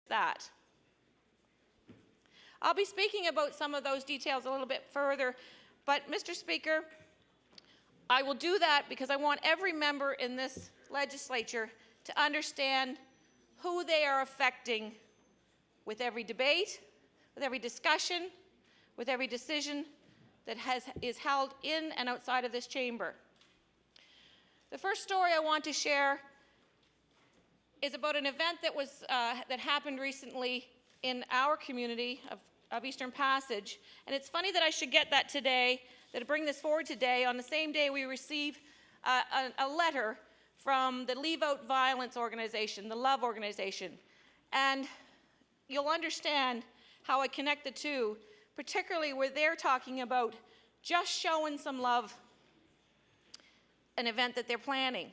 that. I'll be speaking about some of those details a little bit further, but Mr. Speaker, I will do that because I want every member in this legislature to understand who they are affecting with every debate, with every discussion, with every decision that is held in and outside of this chamber. The first story I want to share is about an event that happened recently in our community of Eastern Passage. And it's funny that I should get that today, that I bring this forward today, on the same day we receive a letter from the Leave Out Violence organization, the LOVE organization. And you'll understand how I connect the two, particularly where they're talking about just showing some love, an event that they're planning.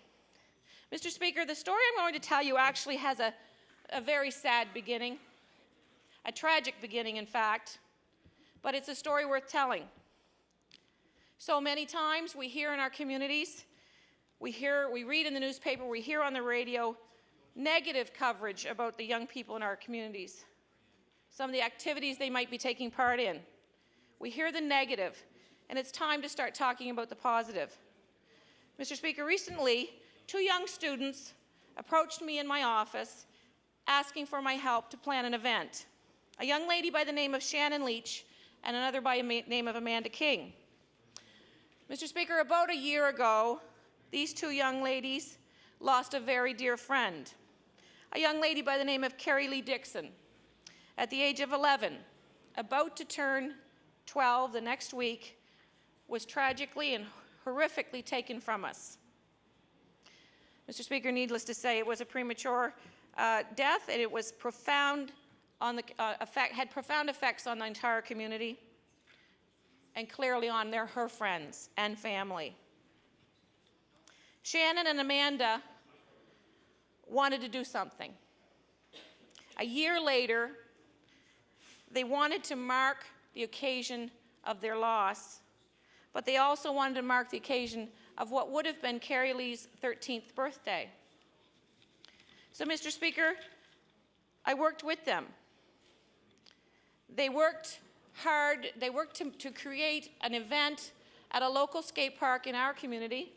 Mr. Speaker, the story I'm going to tell you actually has a very sad beginning, a tragic beginning, in fact, but it's a story worth telling. So many times we hear in our communities, we read in the newspaper, we hear on the radio, negative coverage about the young people in our communities, some of the activities they might be taking part in. We hear the negative, and it's time to start talking about the positive. Mr. Speaker, recently, 2 young students approached me in my office asking for my help to plan an event. A young lady by the name of Shannon Leach and another by the name of Amanda King. Mr. Speaker, about a year ago, these 2 young ladies lost a very dear friend, a young lady by the name of Carrie Lee Dixon, at the age of 11, about to turn 12 the next week, was tragically and horrifically taken from us. Mr. Speaker, needless to say, it was a premature death, and it was profound had profound effects on the entire community, and clearly on her friends and family. Shannon and Amanda wanted to do something. A year later, they wanted to mark the occasion of their loss, but they also wanted to mark the occasion of what would have been Carrie Lee's 13th birthday. So, Mr. Speaker, I worked with them. They worked hard. They worked to create an event at a local skate park in our community.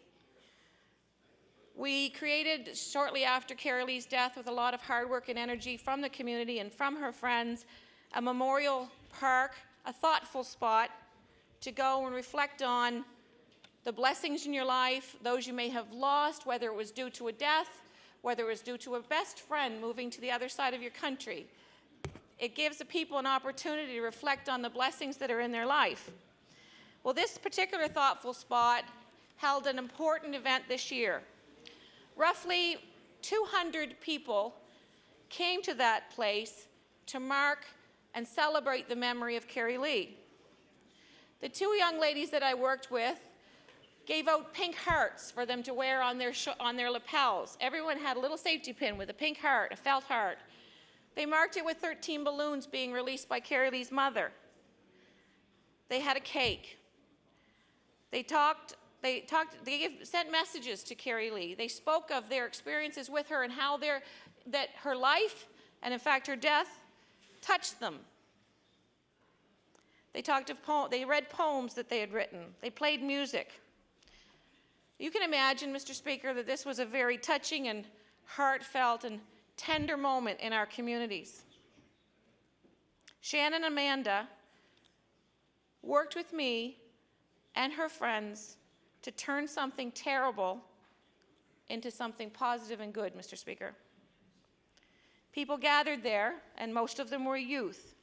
We created, shortly after Carrie Lee's death, with a lot of hard work and energy from the community and from her friends, a memorial park, a thoughtful spot to go and reflect on the blessings in your life, those you may have lost, whether it was due to a death, whether it was due to a best friend moving to the other side of your country. It gives the people an opportunity to reflect on the blessings that are in their life. Well, this particular thoughtful spot held an important event this year. Roughly 200 people came to that place to mark and celebrate the memory of Carrie Lee. The 2 young ladies that I worked with gave out pink hearts for them to wear on their lapels. Everyone had a little safety pin with a pink heart, a felt heart. They marked it with 13 balloons being released by Carrie Lee's mother. They had a cake. They sent messages to Carrie Lee. They spoke of their experiences with her and how that her life, and in fact her death, touched them. They read poems that they had written. They played music. You can imagine, Mr. Speaker, that this was a very touching and heartfelt and tender moment in our communities. Shannon and Amanda worked with me and her friends to turn something terrible into something positive and good, Mr. Speaker. People gathered there, and most of them were youth.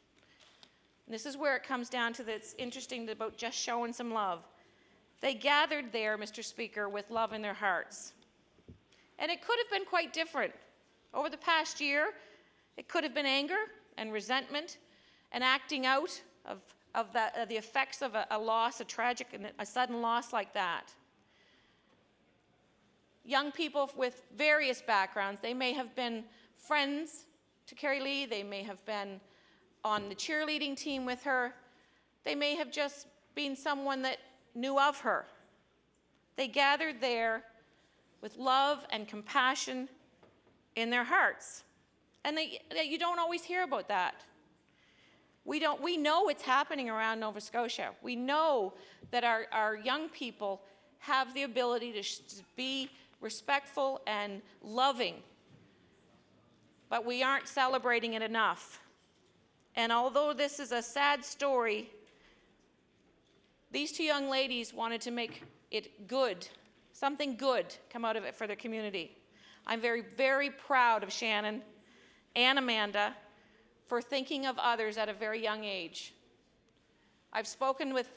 And this is where it comes down to that's interesting about just showing some love. They gathered there, Mr. Speaker, with love in their hearts. And it could have been quite different. Over the past year, it could have been anger and resentment and acting out of the effects of a loss, a tragic and a sudden loss like that. Young people with various backgrounds, they may have been friends to Carrie Lee, they may have been on the cheerleading team with her, they may have just been someone that knew of her. They gathered there with love and compassion in their hearts. And you don't always hear about that. We know it's happening around Nova Scotia. We know that our young people have the ability to be respectful and loving, but we aren't celebrating it enough. And although this is a sad story, these two young ladies wanted to make it good, something good come out of it for their community. I'm very, very proud of Shannon and Amanda for thinking of others at a very young age. I've spoken with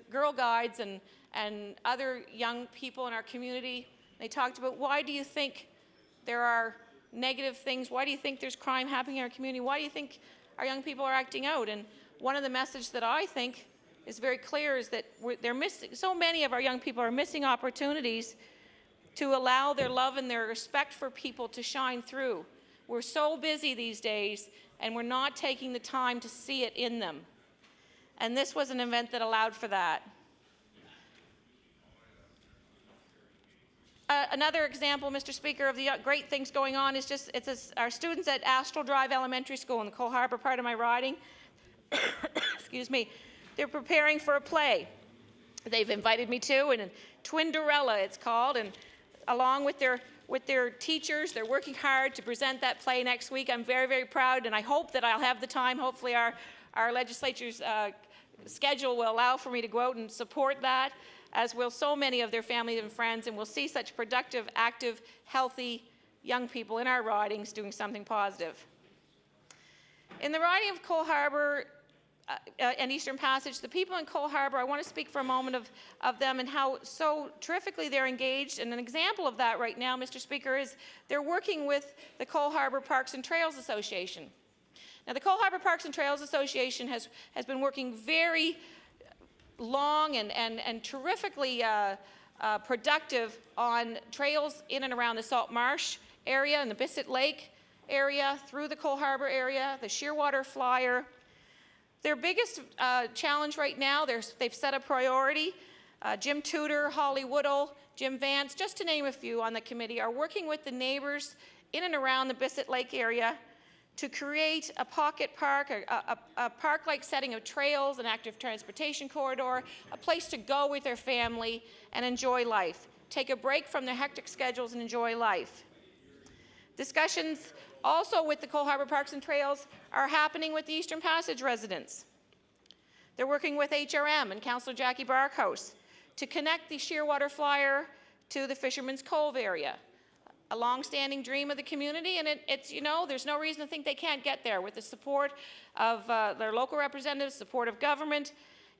Girl Guides and other young people in our community. They talked about, why do you think there are negative things? Why do you think there's crime happening in our community? Why do you think our young people are acting out? And one of the messages that I think is very clear is that they're missing, so many of our young people are missing opportunities to allow their love and their respect for people to shine through. We're so busy these days, and we're not taking the time to see it in them. And this was an event that allowed for that. Another example, Mr. Speaker, of the great things going on is our students at Astral Drive Elementary School in the Cole Harbour part of my riding. Excuse me. They're preparing for a play. They've invited me to, and Twinderella it's called, and along with their teachers, they're working hard to present that play next week. I'm very, very proud, and I hope that I'll have the time. Hopefully our legislature's schedule will allow for me to go out and support that, as will so many of their families and friends, and we'll see such productive, active, healthy young people in our ridings doing something positive. In the riding of Cole Harbour and Eastern Passage, the people in Cole Harbour, I want to speak for a moment of them and how so terrifically they're engaged. And an example of that right now, Mr. Speaker, is they're working with the Cole Harbour Parks and Trails Association. Now, the Cole Harbour Parks and Trails Association has been working very long and terrifically productive on trails in and around the Salt Marsh area and the Bissett Lake area, through the Cole Harbour area, the Shearwater Flyer. Their biggest challenge right now, they've set a priority. Jim Tudor, Holly Woodall, Jim Vance, just to name a few on the committee, are working with the neighbors in and around the Bissett Lake area to create a pocket park, a park-like setting of trails, an active transportation corridor, a place to go with their family and enjoy life. Take a break from their hectic schedules and enjoy life. Discussions also with the Cole Harbour Parks and Trails are happening with the Eastern Passage residents. They're working with HRM and Councillor Jackie Barkhouse to connect the Shearwater Flyer to the Fisherman's Cove area. A long-standing dream of the community, and it's, you know, there's no reason to think they can't get there with the support of their local representatives, support of government.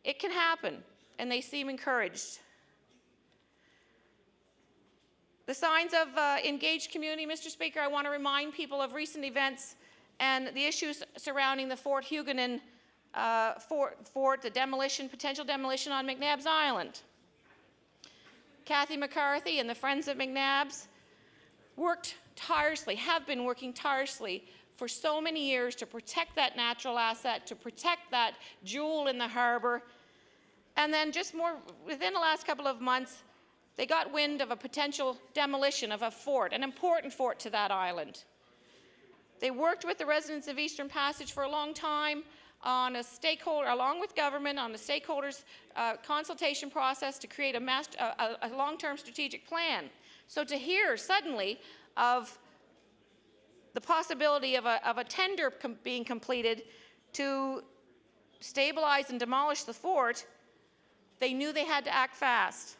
It can happen, and they seem encouraged. The signs of engaged community, Mr. Speaker, I want to remind people of recent events and the issues surrounding the Fort Huguenin fort, the demolition, potential demolition on McNabb's Island. Kathy McCarthy and the Friends of McNabb's worked tirelessly, have been working tirelessly for so many years to protect that natural asset, to protect that jewel in the harbor. And then just more within the last couple of months, they got wind of a potential demolition of a fort, an important fort to that island. They worked with the residents of Eastern Passage for a long time on a stakeholder, along with government, on the stakeholders' consultation process to create a long-term strategic plan. So to hear suddenly of the possibility of a tender being completed to stabilize and demolish the fort, they knew they had to act fast.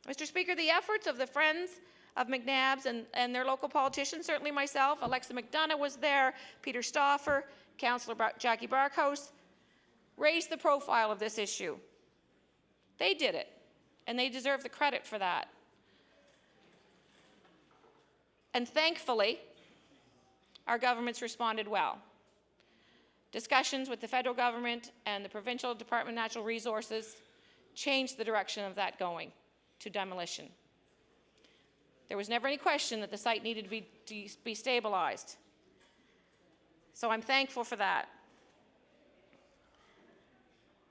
Mr. Speaker, the efforts of the Friends of McNabb's and their local politicians, certainly myself, Alexa McDonough was there, Peter Stauffer, Councillor Jackie Barkhouse, raised the profile of this issue. They did it, and they deserve the credit for that. And thankfully, our governments responded well. Discussions with the federal government and the Provincial Department of Natural Resources changed the direction of that going to demolition. There was never any question that the site needed to be stabilized. So I'm thankful for that.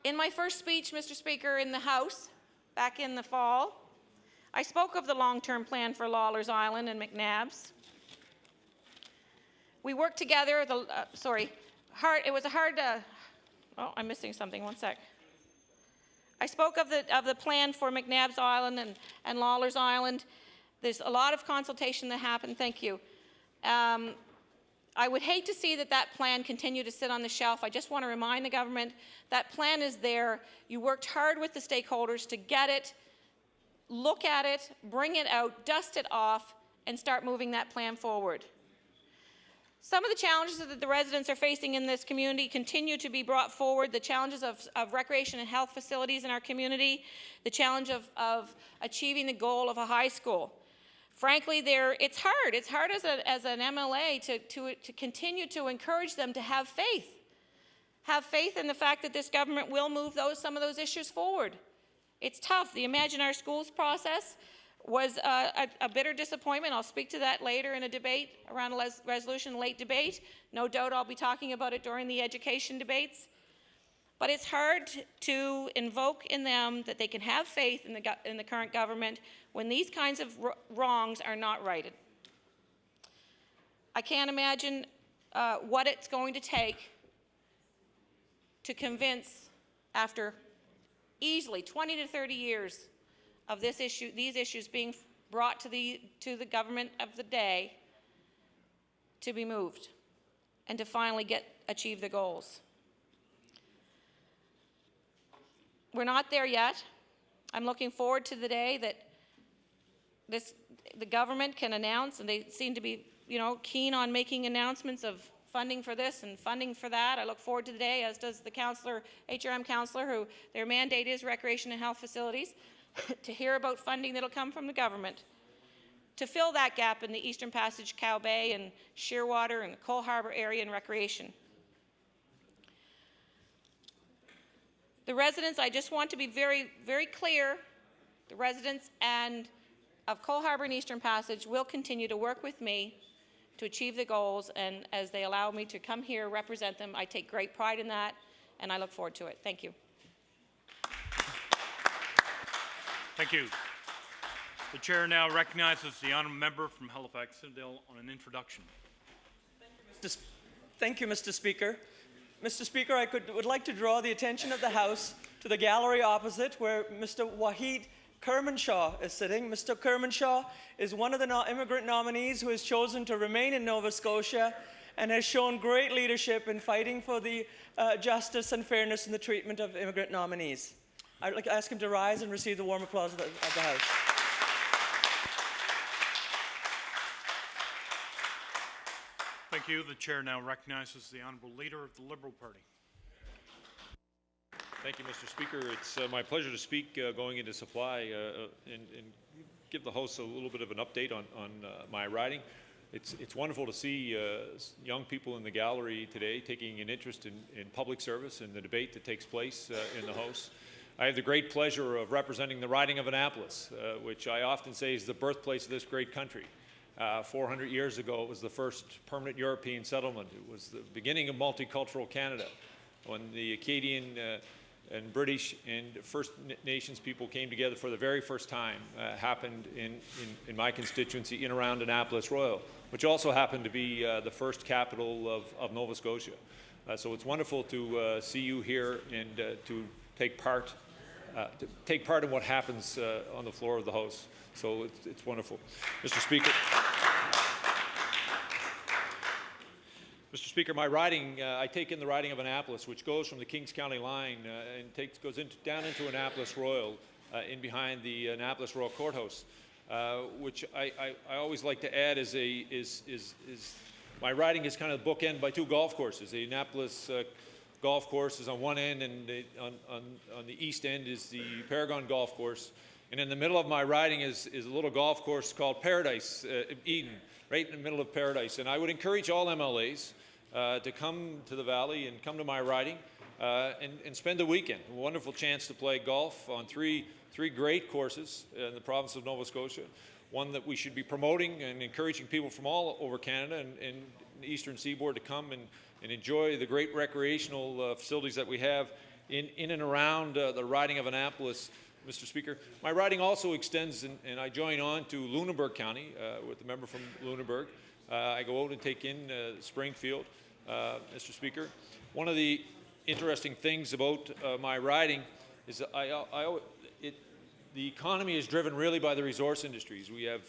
In my first speech, Mr. Speaker, in the House, back in the fall, I spoke of the long-term plan for Lawler's Island and McNabb's. We worked together, it was a hard, oh, I'm missing something, one sec. I spoke of the plan for McNabb's Island and Lawler's Island. There's a lot of consultation that happened, thank you. I would hate to see that plan continue to sit on the shelf. I just want to remind the government that plan is there. You worked hard with the stakeholders to get it, look at it, bring it out, dust it off, and start moving that plan forward. Some of the challenges that the residents are facing in this community continue to be brought forward. The challenges of recreation and health facilities in our community, the challenge of achieving the goal of a high school. Frankly, it's hard. It's hard as an MLA to continue to encourage them to have faith. Have faith in the fact that this government will move some of those issues forward. It's tough. The Imagine Our Schools process was a bitter disappointment. I'll speak to that later in a debate around a resolution late debate. No doubt I'll be talking about it during the education debates. But it's hard to invoke in them that they can have faith in the current government when these kinds of wrongs are not righted. I can't imagine what it's going to take to convince, after easily 20 to 30 years of these issues being brought to the government of the day, to be moved and to finally achieve the goals. We're not there yet. I'm looking forward to the day that the government can announce, and they seem to be, keen on making announcements of funding for this and funding for that. I look forward to the day, as does the HRM councillor, who their mandate is recreation and health facilities, to hear about funding that'll come from the government to fill that gap in the Eastern Passage, Cow Bay, and Shearwater, and Cole Harbour area in recreation. The residents, I just want to be very, very clear, the residents of Cole Harbour and Eastern Passage will continue to work with me to achieve the goals, and as they allow me to come here, represent them, I take great pride in that, and I look forward to it. Thank you. Thank you. The chair now recognizes the honourable member from Halifax-Citadel on an introduction. Thank you, Mr. Speaker. Mr. Speaker, I would like to draw the attention of the House to the gallery opposite, where Mr. Wahid Kermanshaw is sitting. Mr. Kermanshaw is one of the immigrant nominees who has chosen to remain in Nova Scotia and has shown great leadership in fighting for the justice and fairness in the treatment of immigrant nominees. I'd like to ask him to rise and receive the warm applause of the House. Thank you. The chair now recognizes the honourable leader of the Liberal Party. Thank you, Mr. Speaker. It's my pleasure to speak going into supply and give the House a little bit of an update on my riding. It's wonderful to see young people in the gallery today taking an interest in public service and the debate that takes place in the House. I have the great pleasure of representing the riding of Annapolis, which I often say is the birthplace of this great country. 400 years ago, it was the first permanent European settlement. It was the beginning of multicultural Canada, when the Acadian and British and First Nations people came together for the very first time. Happened in my constituency, in around Annapolis Royal, which also happened to be the first capital of Nova Scotia. So it's wonderful to see you here and to take part in what happens on the floor of the House. So it's wonderful. Mr. Speaker. Mr. Speaker, my riding, I take in the riding of Annapolis, which goes from the Kings County line and goes down into Annapolis Royal, in behind the Annapolis Royal Courthouse, which I always like to add is my riding is kind of bookend by two golf courses. The Annapolis golf course is on one end, and on the east end is the Paragon golf course. And in the middle of my riding is a little golf course called Paradise, Eden, right in the middle of Paradise. And I would encourage all MLAs to come to the Valley and come to my riding and spend the weekend. A wonderful chance to play golf on three great courses in the province of Nova Scotia. One that we should be promoting and encouraging people from all over Canada and the Eastern Seaboard to come and enjoy the great recreational facilities that we have in and around the riding of Annapolis. Mr. Speaker, my riding also extends, and I join on to Lunenburg County with the member from Lunenburg, I go out and take in Springfield, Mr. Speaker. One of the interesting things about my riding is that the economy is driven really by the resource industries. We have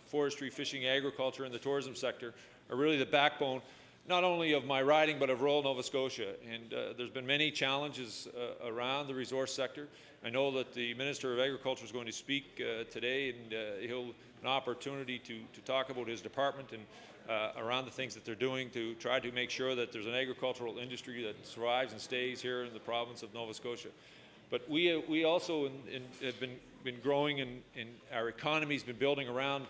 forestry, fishing, agriculture, and the tourism sector are really the backbone, not only of my riding, but of rural Nova Scotia. And there's been many challenges around the resource sector. I know that the Minister of Agriculture is going to speak today, and he'll have an opportunity to talk about his department and around the things that they're doing to try to make sure that there's an agricultural industry that survives and stays here in the province of Nova Scotia. But we also have been growing, and our economy's been building around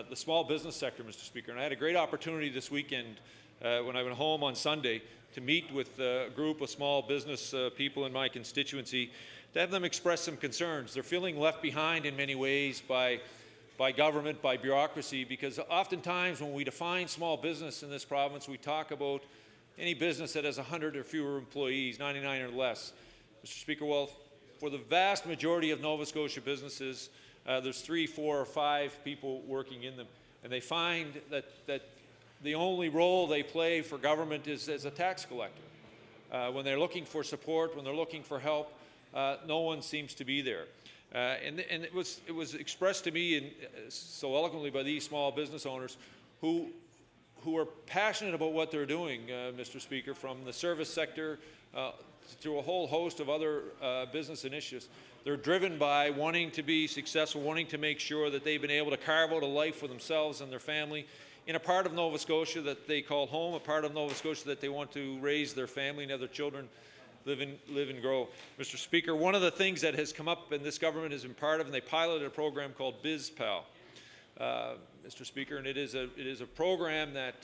the small business sector, Mr. Speaker. And I had a great opportunity this weekend when I went home on Sunday to meet with a group of small business people in my constituency to have them express some concerns. They're feeling left behind in many ways by government, by bureaucracy, because oftentimes when we define small business in this province, we talk about any business that has 100 or fewer employees, 99 or less. Mr. Speaker, well, for the vast majority of Nova Scotia businesses, there's 3, 4, or 5 people working in them, and they find that the only role they play for government is as a tax collector. When they're looking for support, when they're looking for help, no one seems to be there. And it was expressed to me so eloquently by these small business owners who are passionate about what they're doing, Mr. Speaker, from the service sector to a whole host of other business initiatives. They're driven by wanting to be successful, wanting to make sure that they've been able to carve out a life for themselves and their family in a part of Nova Scotia that they call home, a part of Nova Scotia that they want to raise their family and have their children live and grow. Mr. Speaker, one of the things that has come up and this government has been part of, and they piloted a program called BizPal, Mr. Speaker, and it is a program that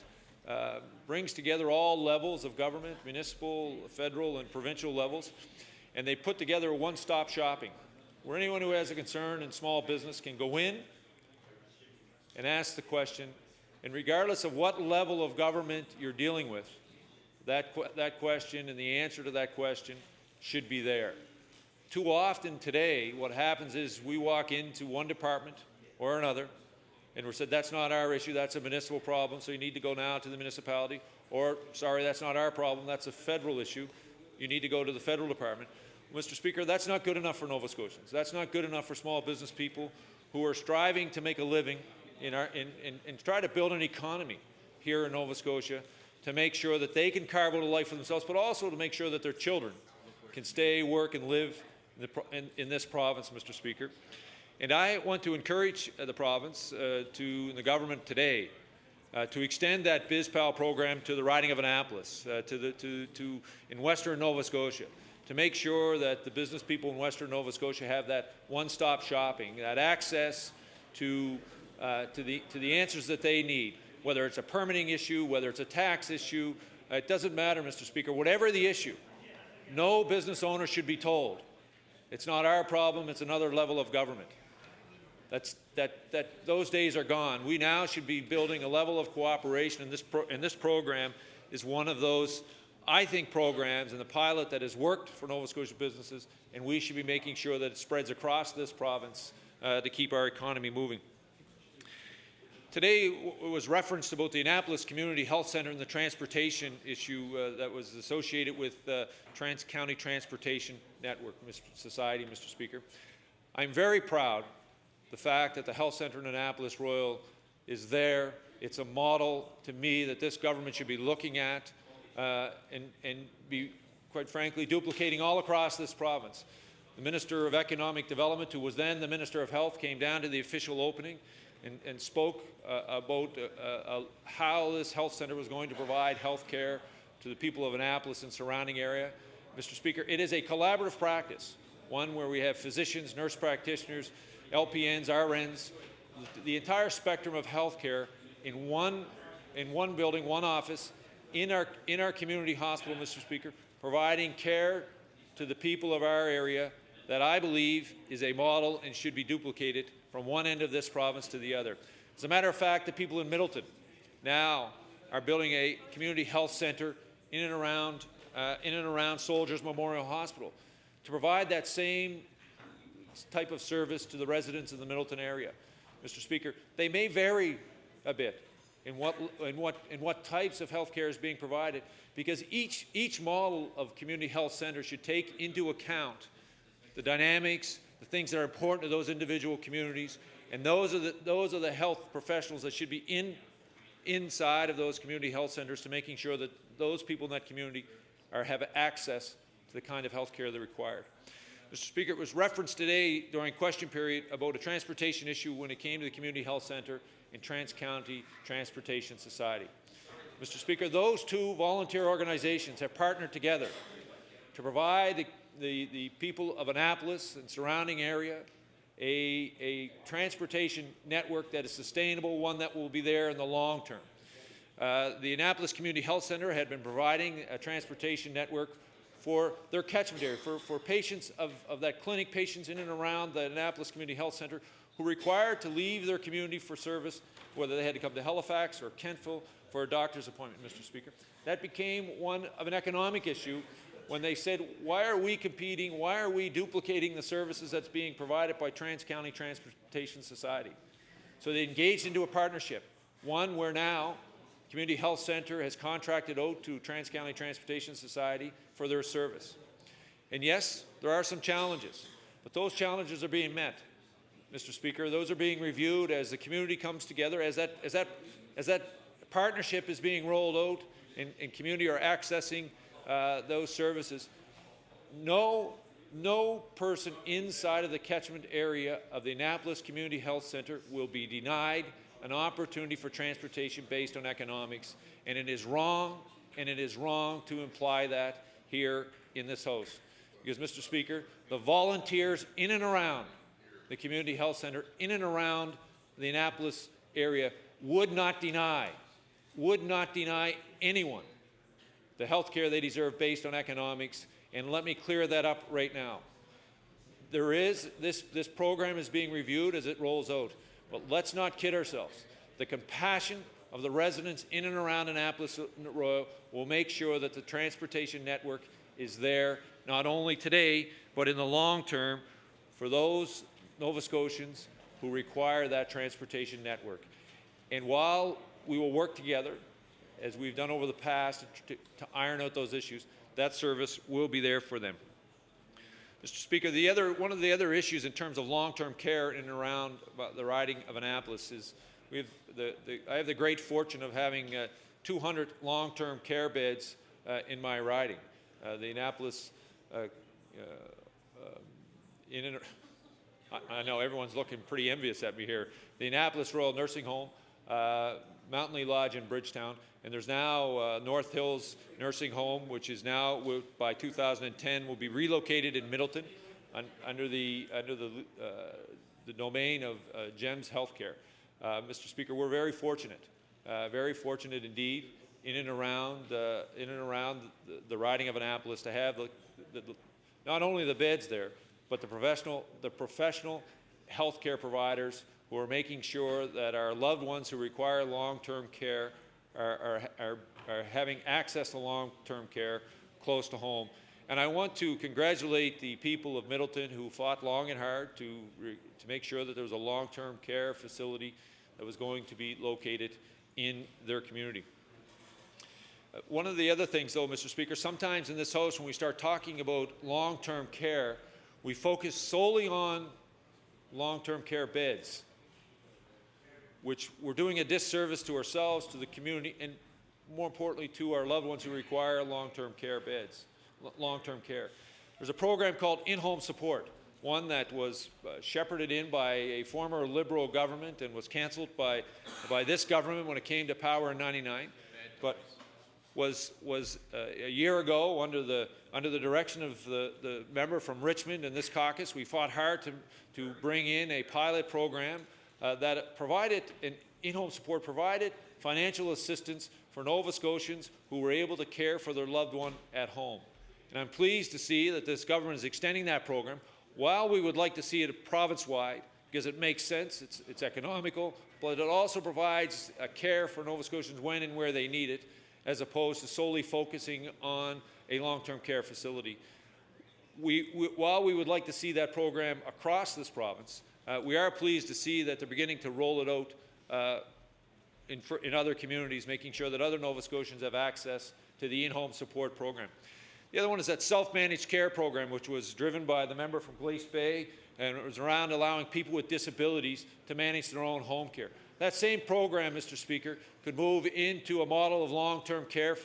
brings together all levels of government, municipal, federal, and provincial levels, and they put together a one-stop shopping where anyone who has a concern in small business can go in and ask the question, and regardless of what level of government you're dealing with, that question and the answer to that question should be there. Too often today, what happens is we walk into one department or another, and we're said, that's not our issue, that's a municipal problem, so you need to go now to the municipality, or, sorry, that's not our problem, that's a federal issue, you need to go to the federal department. Mr. Speaker, that's not good enough for Nova Scotians. That's not good enough for small business people who are striving to make a living and try to build an economy here in Nova Scotia to make sure that they can carve out a life for themselves, but also to make sure that their children can stay, work, and live in this province, Mr. Speaker. And I want to encourage the province, and the government today, to extend that BizPal program to the riding of Annapolis, in Western Nova Scotia, to make sure that the business people in Western Nova Scotia have that one-stop shopping, that access to the answers that they need, whether it's a permitting issue, whether it's a tax issue, it doesn't matter, Mr. Speaker. Whatever the issue, no business owner should be told, it's not our problem, it's another level of government. Those days are gone. We now should be building a level of cooperation, and this program is one of those, I think, programs and the pilot that has worked for Nova Scotia businesses, and we should be making sure that it spreads across this province to keep our economy moving. Today was referenced about the Annapolis Community Health Centre and the transportation issue that was associated with the Trans-County Transportation Network Society, Mr. Speaker. I'm very proud the fact that the health centre in Annapolis Royal is there. It's a model to me that this government should be looking at and be, quite frankly, duplicating all across this province. The Minister of Economic Development, who was then the Minister of Health, came down to the official opening and spoke about how this health centre was going to provide health care to the people of Annapolis and surrounding area. Mr. Speaker, it is a collaborative practice, one where we have physicians, nurse practitioners, LPNs, RNs, the entire spectrum of health care in one building, one office, in our community hospital, Mr. Speaker, providing care to the people of our area that I believe is a model and should be duplicated from one end of this province to the other. As a matter of fact, the people in Middleton now are building a community health centre in and around Soldiers Memorial Hospital to provide that same type of service to the residents in the Middleton area. Mr. Speaker, they may vary a bit, and what types of health care is being provided, because each model of community health center should take into account the dynamics, the things that are important to those individual communities, and those are the health professionals that should be inside of those community health centers to making sure that those people in that community have access to the kind of health care they're required. Mr. Speaker, it was referenced today during question period about a transportation issue when it came to the community health center and Trans-County Transportation Society. Mr. Speaker, those two volunteer organizations have partnered together to provide the people of Annapolis and surrounding area a transportation network that is sustainable, one that will be there in the long term. The Annapolis Community Health Center had been providing a transportation network for their catchment area, for patients of that clinic, patients in and around the Annapolis Community Health Center who required to leave their community for service, whether they had to come to Halifax or Kentville for a doctor's appointment, Mr. Speaker. That became one of an economic issue when they said, why are we competing, why are we duplicating the services that's being provided by Trans-County Transportation Society? So they engaged into a partnership, one where now Community Health Center has contracted out to Trans-County Transportation Society for their service. And yes, there are some challenges, but those challenges are being met, Mr. Speaker. Those are being reviewed as the community comes together, as that partnership is being rolled out and community are accessing those services. No person inside of the catchment area of the Annapolis Community Health Center will be denied an opportunity for transportation based on economics, and it is wrong to imply that here in this House. Because, Mr. Speaker, the volunteers in and around the Community Health Center, in and around the Annapolis area, would not deny anyone the health care they deserve based on economics, and let me clear that up right now. This program is being reviewed as it rolls out. But let's not kid ourselves. The compassion of the residents in and around Annapolis Royal will make sure that the transportation network is there, not only today, but in the long term for those Nova Scotians who require that transportation network. And while we will work together, as we've done over the past, to iron out those issues, that service will be there for them. Mr. Speaker, one of the other issues in terms of long-term care in and around the riding of Annapolis is I have the great fortune of having 200 long-term care beds in my riding. The Annapolis, I know everyone's looking pretty envious at me here. The Annapolis Royal Nursing Home, Mountain Lee Lodge in Bridgetown, and there's now North Hills Nursing Home, which is now, by 2010, will be relocated in Middleton under the domain of GEMS Healthcare. Mr. Speaker, we're very fortunate indeed, in and around the riding of Annapolis, to have not only the beds there, but the professional healthcare providers who are making sure that our loved ones who require long-term care are having access to long-term care close to home. And I want to congratulate the people of Middleton who fought long and hard to make sure that there was a long-term care facility that was going to be located in their community. One of the other things, though, Mr. Speaker, sometimes in this House when we start talking about long-term care, we focus solely on long-term care beds, which we're doing a disservice to ourselves, to the community, and more importantly to our loved ones who require long-term care beds, long-term care. There's a program called in-home support, one that was shepherded in by a former Liberal government and was canceled by this government when it came to power in '99, but was a year ago under the direction of the member from Richmond in this caucus. We fought hard to bring in a pilot program that provided in-home support, provided financial assistance for Nova Scotians who were able to care for their loved one at home. And I'm pleased to see that this government is extending that program. While we would like to see it province-wide, because it makes sense, it's economical, but it also provides a care for Nova Scotians when and where they need it, as opposed to solely focusing on a long-term care facility. While we would like to see that program across this province, we are pleased to see that they're beginning to roll it out in other communities, making sure that other Nova Scotians have access to the in-home support program. The other one is that self-managed care program, which was driven by the member from Glace Bay, and it was around allowing people with disabilities to manage their own home care. That same program, Mr. Speaker, could move into a model of long-term care,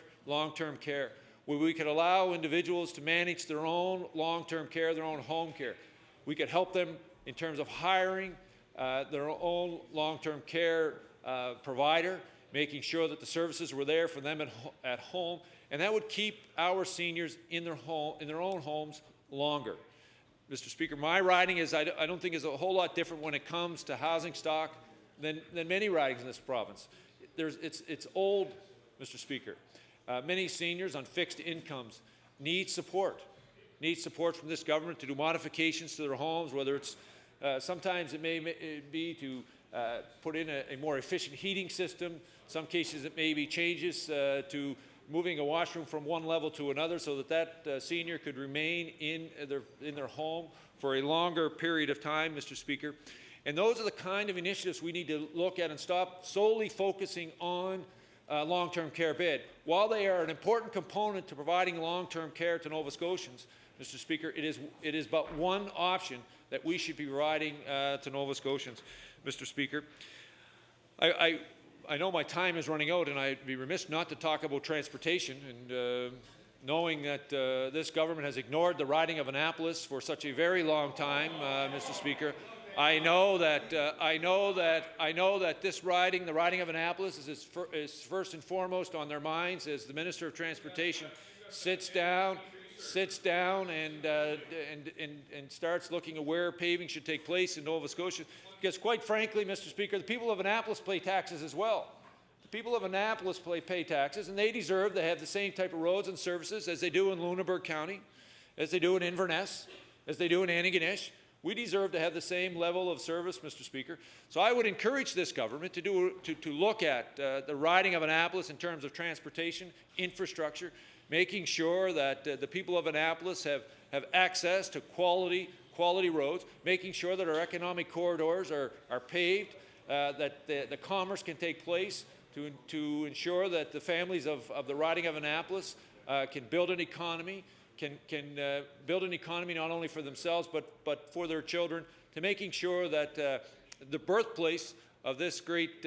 where we could allow individuals to manage their own long-term care, their own home care. We could help them in terms of hiring their own long-term care provider, making sure that the services were there for them at home, and that would keep our seniors in their own homes longer. Mr. Speaker, my riding I don't think is a whole lot different when it comes to housing stock than many ridings in this province. It's old, Mr. Speaker. Many seniors on fixed incomes need support from this government to do modifications to their homes, whether it's sometimes it may be to put in a more efficient heating system. Some cases it may be changes to moving a washroom from one level to another so that senior could remain in their home for a longer period of time, Mr. Speaker. And those are the kind of initiatives we need to look at and stop solely focusing on long-term care bed. While they are an important component to providing long-term care to Nova Scotians, Mr. Speaker, it is but one option that we should be providing to Nova Scotians, Mr. Speaker. I know my time is running out, and I'd be remiss not to talk about transportation. And knowing that this government has ignored the riding of Annapolis for such a very long time, Mr. Speaker, I know that this riding, the riding of Annapolis, is first and foremost on their minds as the Minister of Transportation sits down and starts looking at where paving should take place in Nova Scotia. Because quite frankly, Mr. Speaker, the people of Annapolis pay taxes as well. The people of Annapolis pay taxes, and they deserve to have the same type of roads and services as they do in Lunenburg County, as they do in Inverness, as they do in Antigonish. We deserve to have the same level of service, Mr. Speaker. So I would encourage this government to look at the riding of Annapolis in terms of transportation, infrastructure, making sure that the people of Annapolis have access to quality roads, making sure that our economic corridors are paved, that the commerce can take place to ensure that the families of the riding of Annapolis can build an economy, can build an economy not only for themselves but for their children, to making sure that the birthplace of this great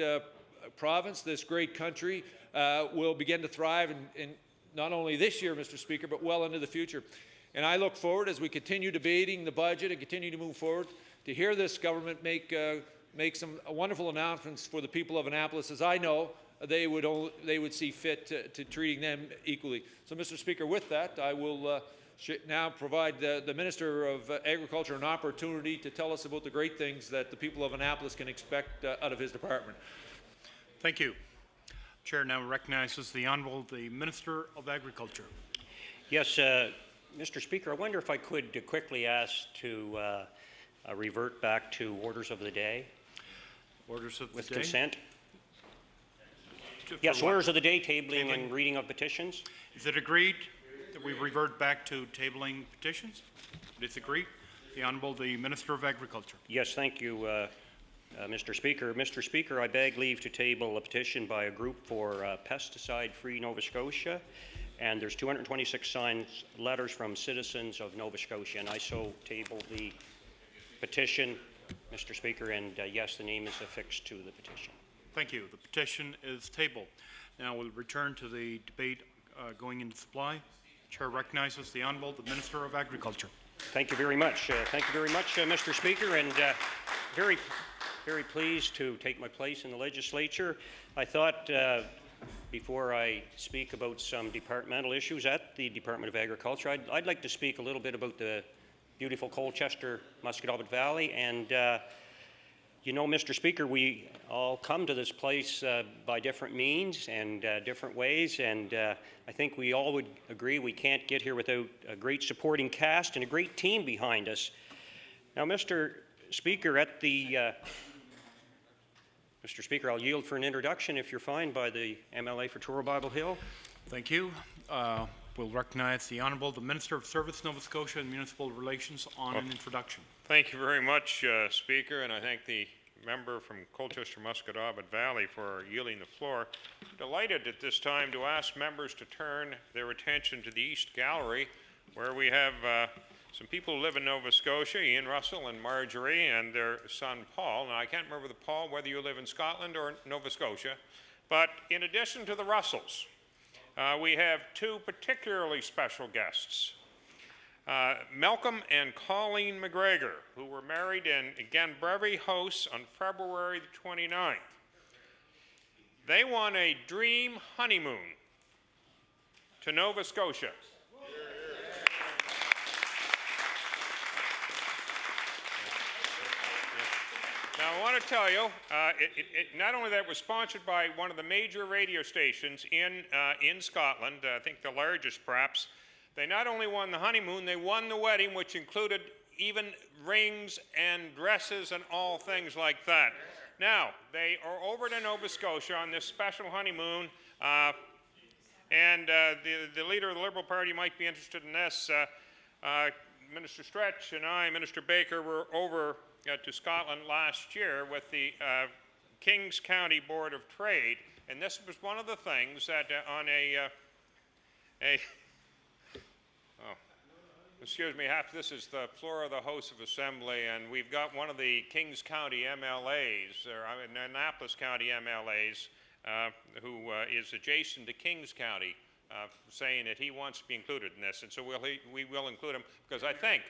province, this great country, will begin to thrive in not only this year, Mr. Speaker, but well into the future. And I look forward, as we continue debating the budget and continue to move forward, to hear this government make some wonderful announcements for the people of Annapolis, as I know they would see fit to treating them equally. So, Mr. Speaker, with that, I will now provide the Minister of Agriculture an opportunity to tell us about the great things that the people of Annapolis can expect out of his department. Thank you. Chair now recognizes the Honourable the Minister of Agriculture. Yes, Mr. Speaker, I wonder if I could quickly ask to revert back to orders of the day. Orders of the with day. With consent. Yes, orders of the day, tabling and reading of petitions. Is it agreed that we revert back to tabling petitions? It is agreed. The Honourable the Minister of Agriculture. Yes, thank you, Mr. Speaker. Mr. Speaker, I beg leave to table a petition by a group for pesticide-free Nova Scotia, and there's 226 signed letters from citizens of Nova Scotia, and I so table the petition, Mr. Speaker, and yes, the name is affixed to the petition. Thank you. The petition is tabled. Now we'll return to the debate going into supply. Chair recognizes the Honourable the Minister of Agriculture. Thank you very much. Thank you very much, Mr. Speaker, and very pleased to take my place in the legislature. I thought before I speak about some departmental issues at the Department of Agriculture, I'd like to speak a little bit about the beautiful Colchester-Musquodoboit Valley. And you know, Mr. Speaker, we all come to this place by different means and different ways, and I think we all would agree we can't get here without a great supporting cast and a great team behind us. Now, Mr. Speaker, Mr. Speaker, I'll yield for an introduction, if you're fine, by the MLA for Truro Bible Hill. Thank you. We'll recognize the Honourable the Minister of Service, Nova Scotia and Municipal Relations on an introduction. Thank you very much, Speaker, and I thank the member from Colchester-Musquodoboit Valley, for yielding the floor. Delighted at this time to ask members to turn their attention to the East Gallery, where we have some people who live in Nova Scotia, Ian Russell and Marjorie, and their son Paul. Now, I can't remember, Paul, whether you live in Scotland or Nova Scotia, but in addition to the Russells, we have two particularly special guests. Malcolm and Colleen McGregor, who were married in Ganbrevy House on February the 29th. They won a dream honeymoon to Nova Scotia. Now, I want to tell you, not only that was sponsored by one of the major radio stations in Scotland, I think the largest perhaps. They not only won the honeymoon, they won the wedding, which included even rings and dresses and all things like that. Now, they are over to Nova Scotia on this special honeymoon, and the leader of the Liberal Party might be interested in this. Minister Stretch and I, Minister Baker, were over to Scotland last year with the Kings County Board of Trade, and this was one of the things that on excuse me, this is the floor of the House of Assembly, and we've got one of the Kings County MLAs, or Annapolis County MLAs, who is adjacent to Kings County, saying that he wants to be included in this, and so we will include him, because I think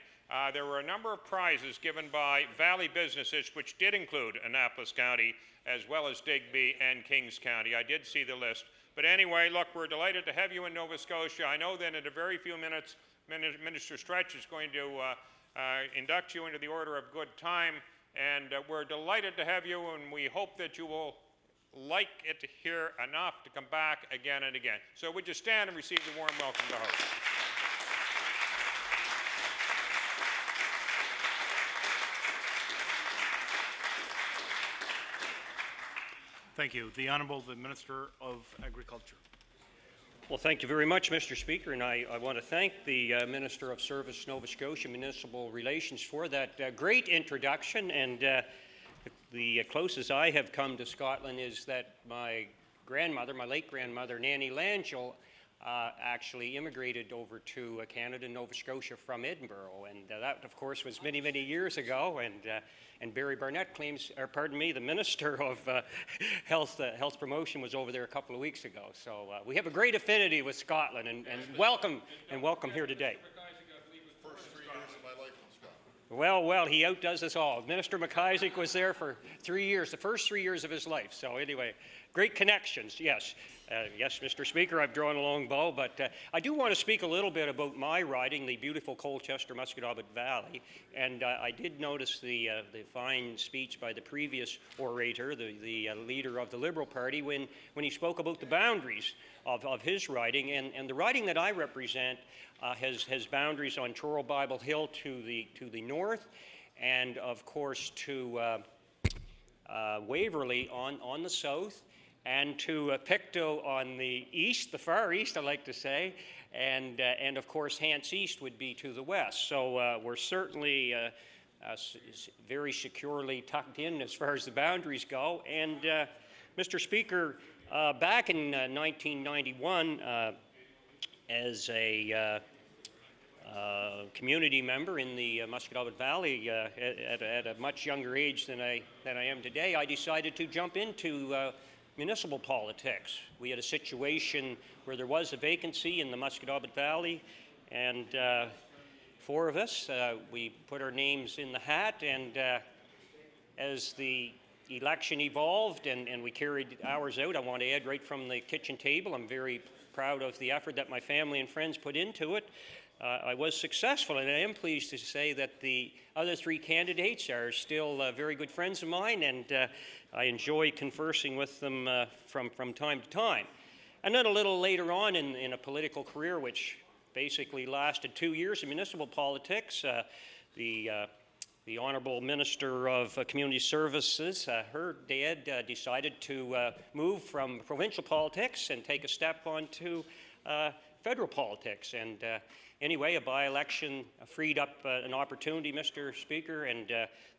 there were a number of prizes given by Valley businesses which did include Annapolis County, as well as Digby and Kings County. I did see the list. But anyway, look, we're delighted to have you in Nova Scotia. I know that in a very few minutes, Minister Stretch is going to induct you into the Order of Good Time, and we're delighted to have you, and we hope that you will like it here enough to come back again and again. So would you stand and receive the warm welcome to the host? Thank you. The Honourable the Minister of Agriculture. Well, thank you very much, Mr. Speaker, and I want to thank the Minister of Service, Nova Scotia Municipal Relations, for that great introduction. And the closest I have come to Scotland is that my grandmother, my late grandmother, Nanny Langell, actually immigrated over to Canada, Nova Scotia from Edinburgh, and that, of course, was many, many years ago. And Barry Barnett claims, or pardon me, the Minister of Health Promotion was over there a couple of weeks ago. So we have a great affinity with Scotland, and welcome here today. Well, he outdoes us all. Minister McIsaac was there for 3 years, the first 3 years of his life. So anyway, great connections, yes. Yes, Mr. Speaker, I've drawn a long bow, but I do want to speak a little bit about my riding, the beautiful Colchester-Musquodoboit Valley. And I did notice the fine speech by the previous orator, the leader of the Liberal Party, when he spoke about the boundaries of his riding. And the riding that I represent has boundaries on Truro Bible Hill to the north, and of course to Waverley on the south, and to Pictou on the east, the far east, I like to say, and of course Hants East would be to the west. So we're certainly very securely tucked in as far as the boundaries go. And Mr. Speaker, back in 1991, as a community member in the Musquodoboit Valley at a much younger age than I am today, I decided to jump into municipal politics. We had a situation where there was a vacancy in the Musquodoboit Valley, and 4 of us, we put our names in the hat, and as the election evolved and we carried ours out, I want to add right from the kitchen table, I'm very proud of the effort that my family and friends put into it. I was successful, and I am pleased to say that the other 3 candidates are still very good friends of mine, and I enjoy conversing with them from time to time. And then a little later on in a political career, which basically lasted 2 years in municipal politics, the Honourable Minister of Community Services, her dad decided to move from provincial politics and take a step onto federal politics. And anyway, a by-election freed up an opportunity, Mr. Speaker, and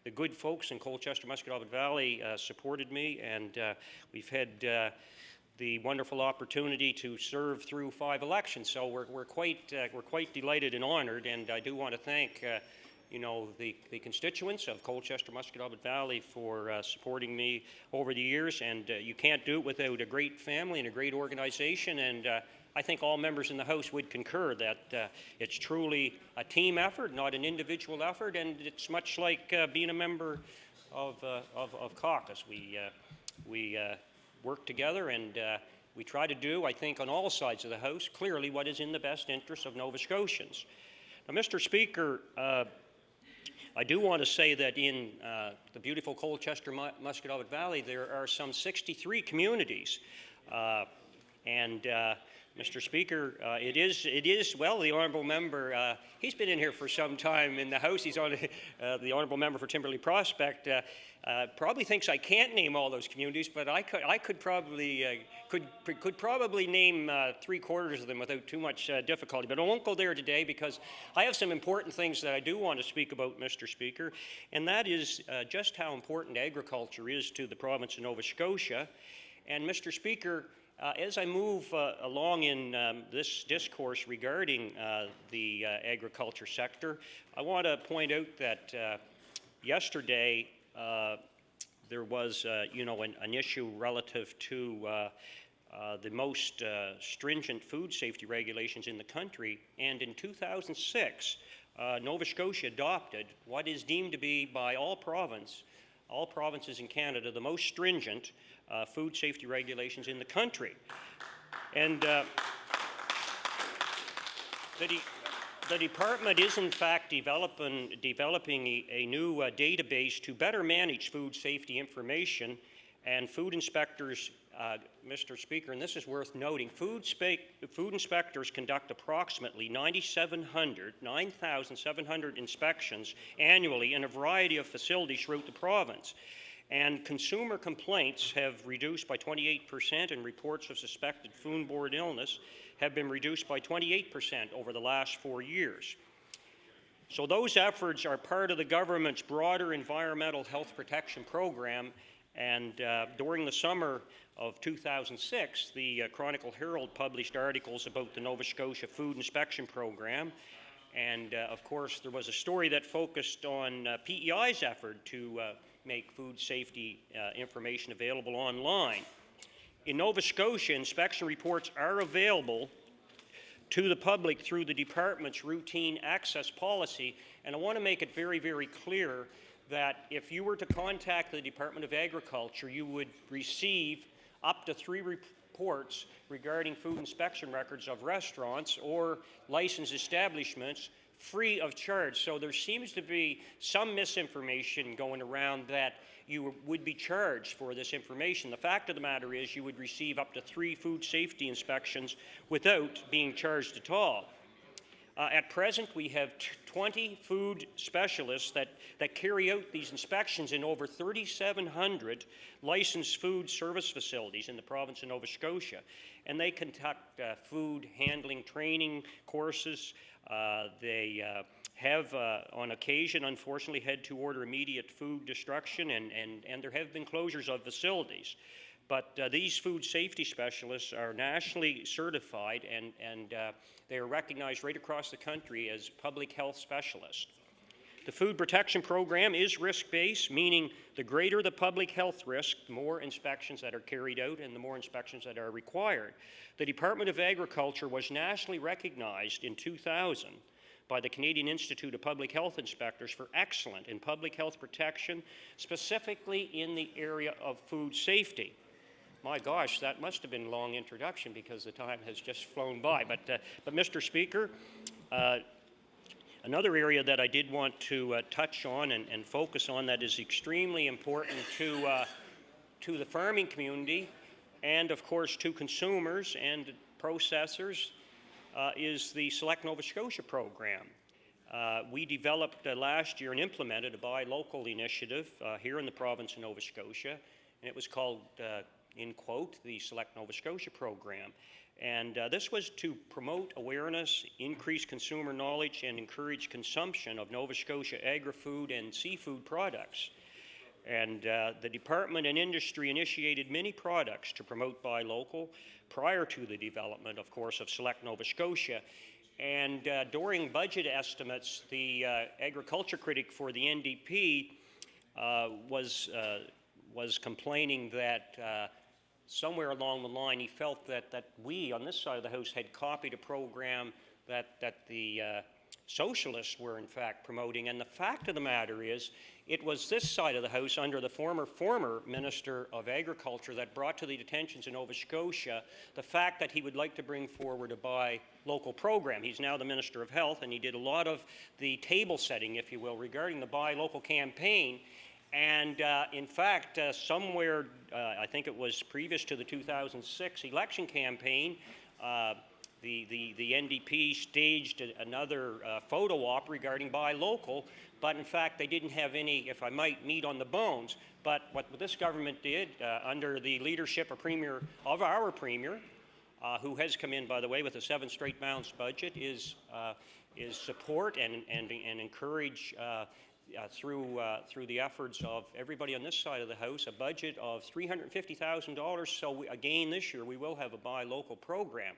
the good folks in Colchester, Musquodoboit Valley supported me, and we've had the wonderful opportunity to serve through 5 elections. So we're quite delighted and honored, and I do want to thank the constituents of Colchester, Musquodoboit Valley for supporting me over the years, and you can't do it without a great family and a great organization, and I think all members in the House would concur that it's truly a team effort, not an individual effort, and it's much like being a member of caucus. We work together, and we try to do, I think, on all sides of the House, clearly what is in the best interest of Nova Scotians. Now, Mr. Speaker, I do want to say that in the beautiful Colchester, Musquodoboit Valley, there are some 63 communities, and Mr. Speaker, it is, well, the Honourable Member, he's been in here for some time in the House. He's on the Honourable Member for Timberley Prospect. Probably thinks I can't name all those communities, but I could probably name 3/4 of them without too much difficulty. But I won't go there today because I have some important things that I do want to speak about, Mr. Speaker, and that is just how important agriculture is to the province of Nova Scotia. And Mr. Speaker, as I move along in this discourse regarding the agriculture sector, I want to point out that yesterday there was, an issue relative to the most stringent food safety regulations in the country, and in 2006, Nova Scotia adopted what is deemed to be by all provinces in Canada, the most stringent food safety regulations in the country. And the department is in fact developing a new database to better manage food safety information, and food inspectors, Mr. Speaker, and this is worth noting, food inspectors conduct approximately 9,700 inspections annually in a variety of facilities throughout the province. And consumer complaints have reduced by 28%, and reports of suspected foodborne illness have been reduced by 28% over the last 4 years. So those efforts are part of the government's broader environmental health protection program, and during the summer of 2006, the Chronicle Herald published articles about the Nova Scotia Food Inspection Program, and of course there was a story that focused on PEI's effort to make food safety information available online. In Nova Scotia, inspection reports are available to the public through the department's routine access policy, and I want to make it very, very clear that if you were to contact the Department of Agriculture, you would receive up to 3 reports regarding food inspection records of restaurants or licensed establishments free of charge. So there seems to be some misinformation going around that you would be charged for this information. The fact of the matter is you would receive up to 3 food safety inspections without being charged at all. At present, we have 20 food specialists that carry out these inspections in over 3,700 licensed food service facilities in the province of Nova Scotia. And they conduct food handling training courses. They have, on occasion, unfortunately, had to order immediate food destruction, and there have been closures of facilities. But these food safety specialists are nationally certified, and they are recognized right across the country as public health specialists. The food protection program is risk-based, meaning the greater the public health risk, the more inspections that are carried out and the more inspections that are required. The Department of Agriculture was nationally recognized in 2000 by the Canadian Institute of Public Health Inspectors for excellence in public health protection, specifically in the area of food safety. My gosh, that must have been a long introduction because the time has just flown by. But Mr. Speaker, another area that I did want to touch on and focus on that is extremely important to the farming community and, of course, to consumers and processors is the Select Nova Scotia program. We developed last year and implemented a buy local initiative here in the province of Nova Scotia, and it was called in quote, the Select Nova Scotia program. And this was to promote awareness, increase consumer knowledge, and encourage consumption of Nova Scotia agri-food and seafood products. And the department and industry initiated many products to promote buy local prior to the development, of course, of Select Nova Scotia. And during budget estimates, the agriculture critic for the NDP was complaining that somewhere along the line he felt that we on this side of the House had copied a program that the socialists were in fact promoting. And the fact of the matter is, it was this side of the House under the former Minister of Agriculture that brought to the attentions of Nova Scotia the fact that he would like to bring forward a buy local program. He's now the Minister of Health, and he did a lot of the table setting, if you will, regarding the buy local campaign. And in fact, somewhere, I think it was previous to the 2006 election campaign, the NDP staged another photo op regarding buy local, but in fact they didn't have any, if I might, meat on the bones. But what this government did, under the leadership of our Premier, who has come in, by the way, with a 7 straight balanced budget, is support and encourage through the efforts of everybody on this side of the House, a budget of $350,000. So again, this year we will have a buy local program.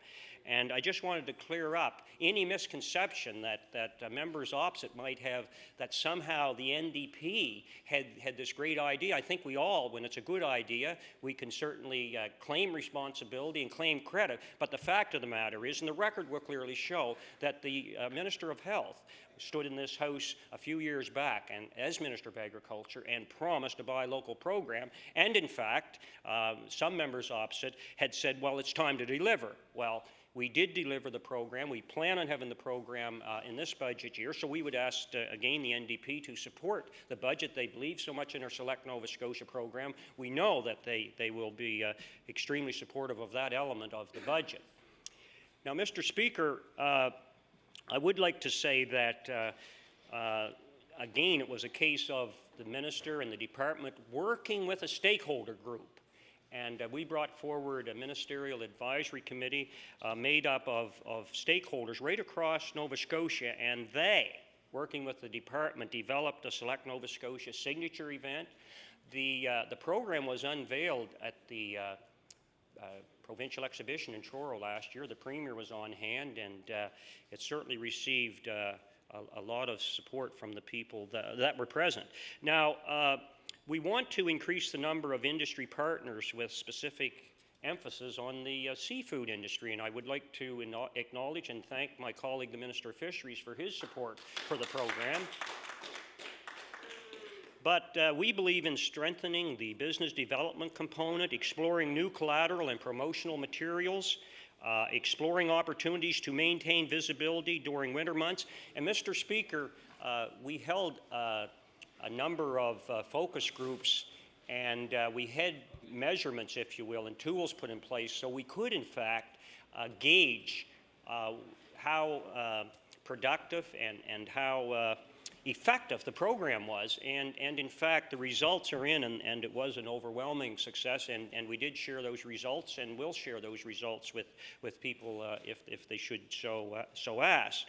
And I just wanted to clear up any misconception that members opposite might have that somehow the NDP had this great idea. I think we all, when it's a good idea, we can certainly claim responsibility and claim credit. But the fact of the matter is, and the record will clearly show, that the Minister of Health stood in this House a few years back and as Minister of Agriculture and promised a buy local program. And in fact, some members opposite had said, well, it's time to deliver. Well, we did deliver the program. We plan on having the program in this budget year, so we would ask, again, the NDP to support the budget. They believe so much in our Select Nova Scotia program. We know that they will be extremely supportive of that element of the budget. Now, Mr. Speaker, I would like to say that, again, it was a case of the minister and the department working with a stakeholder group. And we brought forward a ministerial advisory committee made up of stakeholders right across Nova Scotia, and they, working with the department, developed a Select Nova Scotia signature event. The program was unveiled at the provincial exhibition in Truro last year. The Premier was on hand, and it certainly received a lot of support from the people that were present. Now, we want to increase the number of industry partners with specific emphasis on the seafood industry, and I would like to acknowledge and thank my colleague, the Minister of Fisheries, for his support for the program. But we believe in strengthening the business development component, exploring new collateral and promotional materials, exploring opportunities to maintain visibility during winter months. And Mr. Speaker, we held a number of focus groups, and we had measurements, if you will, and tools put in place so we could, in fact, gauge how productive and how effective the program was, and in fact the results are in, and it was an overwhelming success, and we did share those results and will share those results with people if they should so ask.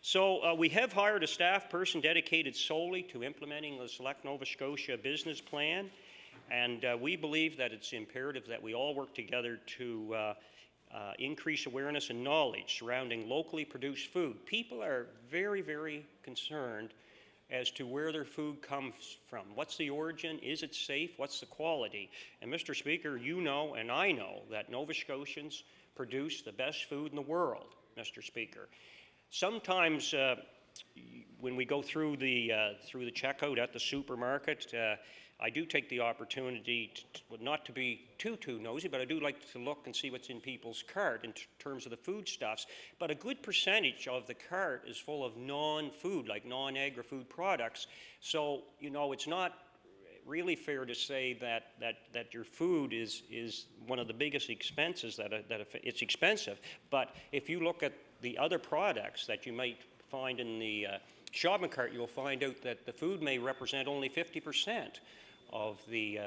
So we have hired a staff person dedicated solely to implementing the Select Nova Scotia business plan, and we believe that it's imperative that we all work together to increase awareness and knowledge surrounding locally produced food. People are very, very concerned as to where their food comes from. What's the origin? Is it safe? What's the quality? And Mr. Speaker, you know and I know that Nova Scotians produce the best food in the world, Mr. Speaker. Sometimes when we go through the checkout at the supermarket, I do take the opportunity not to be too nosy, but I do like to look and see what's in people's cart in terms of the foodstuffs. But a good percentage of the cart is full of non-food, like non-agri-food products. So, you know, it's not really fair to say that your food is one of the biggest expenses, it's expensive. But if you look at the other products that you might find in the shopping cart, you'll find out that the food may represent only 50% of the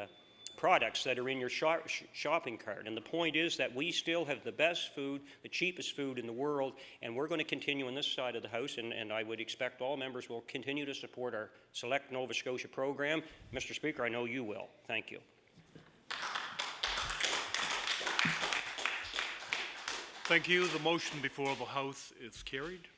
products that are in your shopping cart. And the point is that we still have the best food, the cheapest food in the world, and we're going to continue on this side of the House, and I would expect all members will continue to support our Select Nova Scotia program. Mr. Speaker, I know you will. Thank you. Thank you. The motion before the House is carried.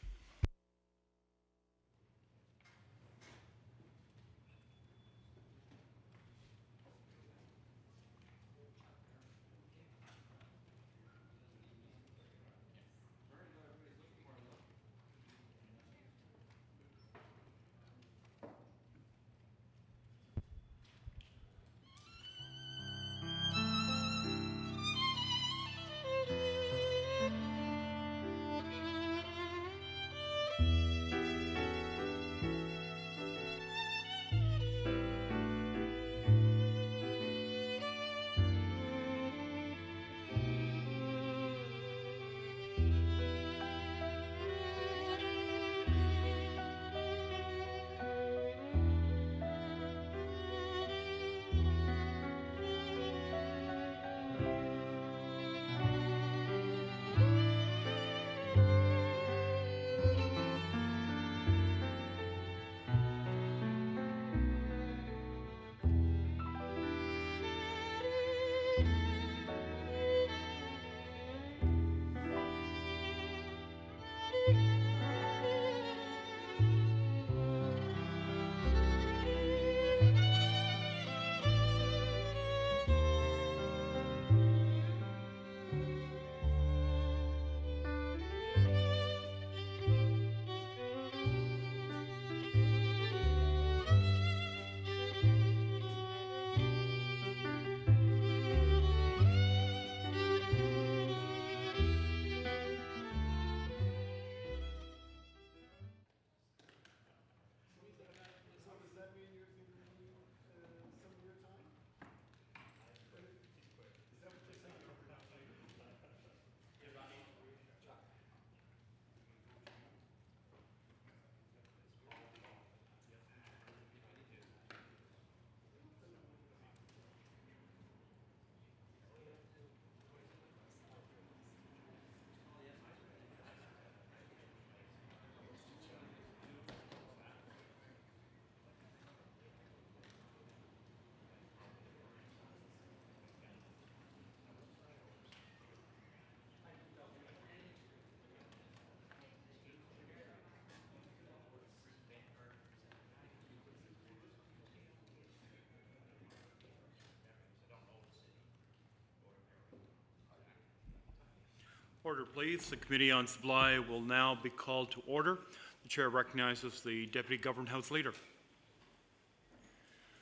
Order, please. The Committee on Supply will now be called to order. The Chair recognizes the Deputy Government House Leader.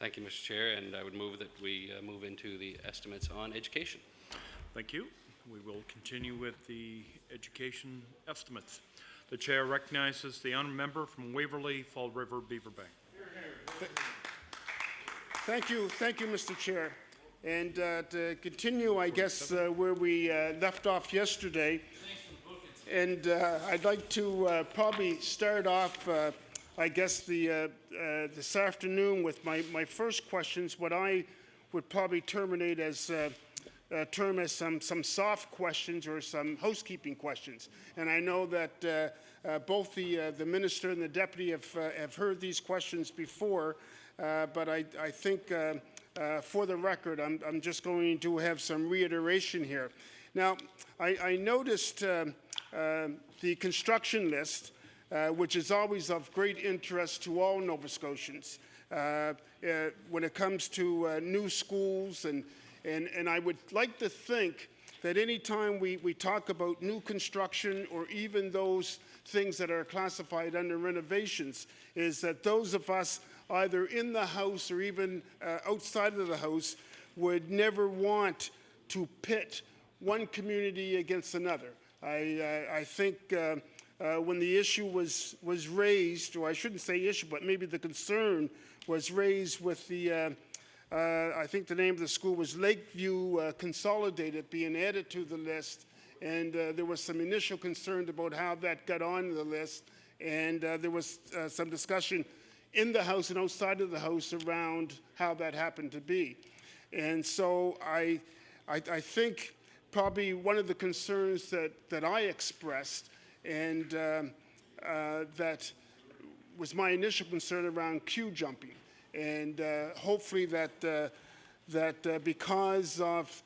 Thank you, Mr. Chair, and I would move that we move into the estimates on education. Thank you. We will continue with the education estimates. The Chair recognizes the honourable member from Waverley, Fall River, Beaverbank. Thank you, Mr. Chair. And to continue, I guess, where we left off yesterday, and I'd like to probably start off, I guess, this afternoon with my first questions, what I would probably term as some soft questions or some housekeeping questions. And I know that both the minister and the deputy have heard these questions before, but I think for the record, I'm just going to have some reiteration here. Now, I noticed the construction list, which is always of great interest to all Nova Scotians when it comes to new schools, and I would like to think that any time we talk about new construction or even those things that are classified under renovations, is that those of us either in the House or even outside of the House would never want to pit one community against another. I think when the issue was raised, or I shouldn't say issue, but maybe the concern was raised with the, I think the name of the school was Lakeview Consolidated being added to the list, and there was some initial concern about how that got on the list, and there was some discussion in the House and outside of the House around how that happened to be. And so I think probably one of the concerns that I expressed, and that was my initial concern around queue jumping. And hopefully that because of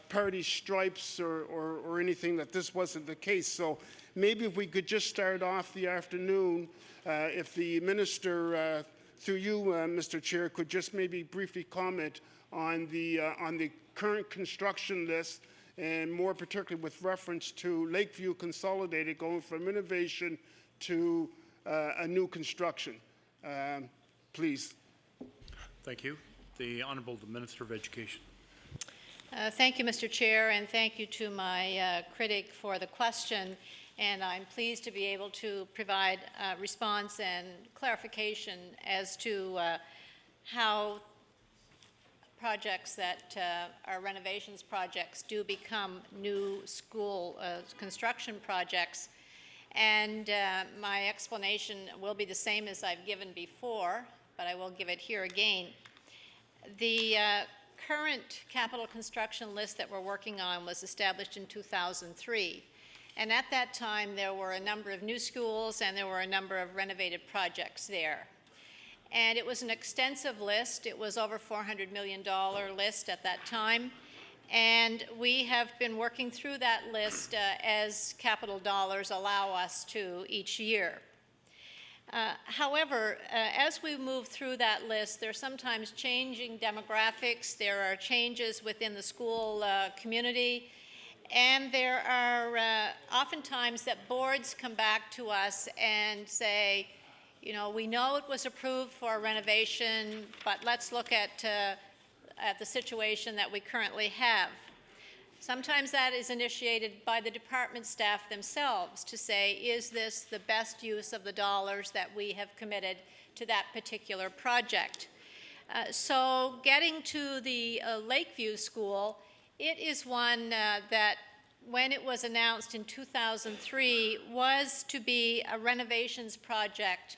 party stripes or anything, that this wasn't the case. So maybe if we could just start off the afternoon, if the minister, through you, Mr. Chair, could just maybe briefly comment on the current construction list, and more particularly with reference to Lakeview Consolidated going from innovation to a new construction. Please. Thank you. The Honourable the Minister of Education. Thank you, Mr. Chair, and thank you to my critic for the question. And I'm pleased to be able to provide response and clarification as to how projects that are renovations projects do become new school construction projects. And my explanation will be the same as I've given before, but I will give it here again. The current capital construction list that we're working on was established in 2003. And at that time, there were a number of new schools and there were a number of renovated projects there. And it was an extensive list. It was over $400 million list at that time. And we have been working through that list as capital dollars allow us to each year. However, as we move through that list, there are sometimes changing demographics, there are changes within the school community, and there are oftentimes that boards come back to us and say, you know, we know it was approved for renovation, but let's look at the situation that we currently have. Sometimes that is initiated by the department staff themselves to say, is this the best use of the dollars that we have committed to that particular project? So getting to the Lakeview School, it is one that when it was announced in 2003 was to be a renovations project.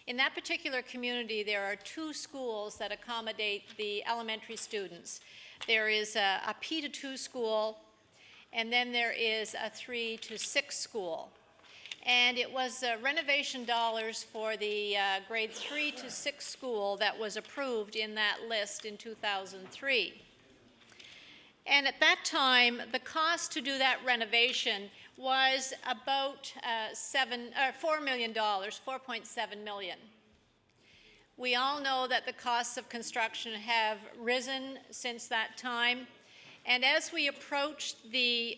In that particular community, there are two schools that accommodate the elementary students. There is a P to 2 school, and then there is a 3 to 6 school. And it was renovation dollars for the grade 3 to 6 school that was approved in that list in 2003. And at that time, the cost to do that renovation was about $4 million, $4.7 million. We all know that the costs of construction have risen since that time. And as we approached the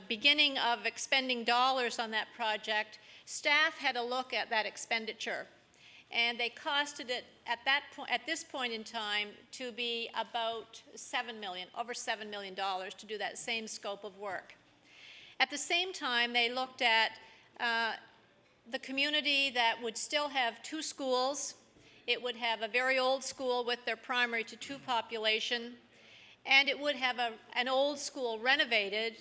beginning of expending dollars on that project, staff had a look at that expenditure. And they costed it at this point in time to be about over $7 million to do that same scope of work. At the same time, they looked at the community that would still have 2 schools. It would have a very old school with their primary to 2 population, and it would have an old school renovated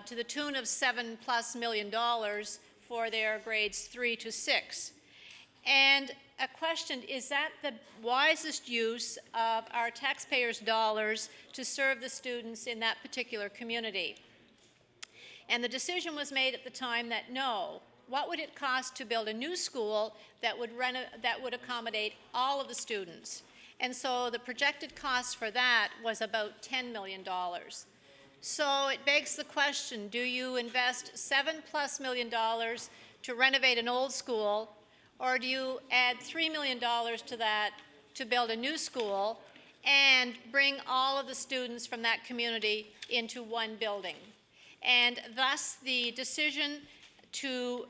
to the tune of $7+ million for their grades 3 to 6. And a question, is that the wisest use of our taxpayers' dollars to serve the students in that particular community? And the decision was made at the time that no. What would it cost to build a new school that would accommodate all of the students? And so the projected cost for that was about $10 million. So it begs the question, do you invest $7+ million to renovate an old school, or do you add $3 million to that to build a new school and bring all of the students from that community into one building? And thus the decision to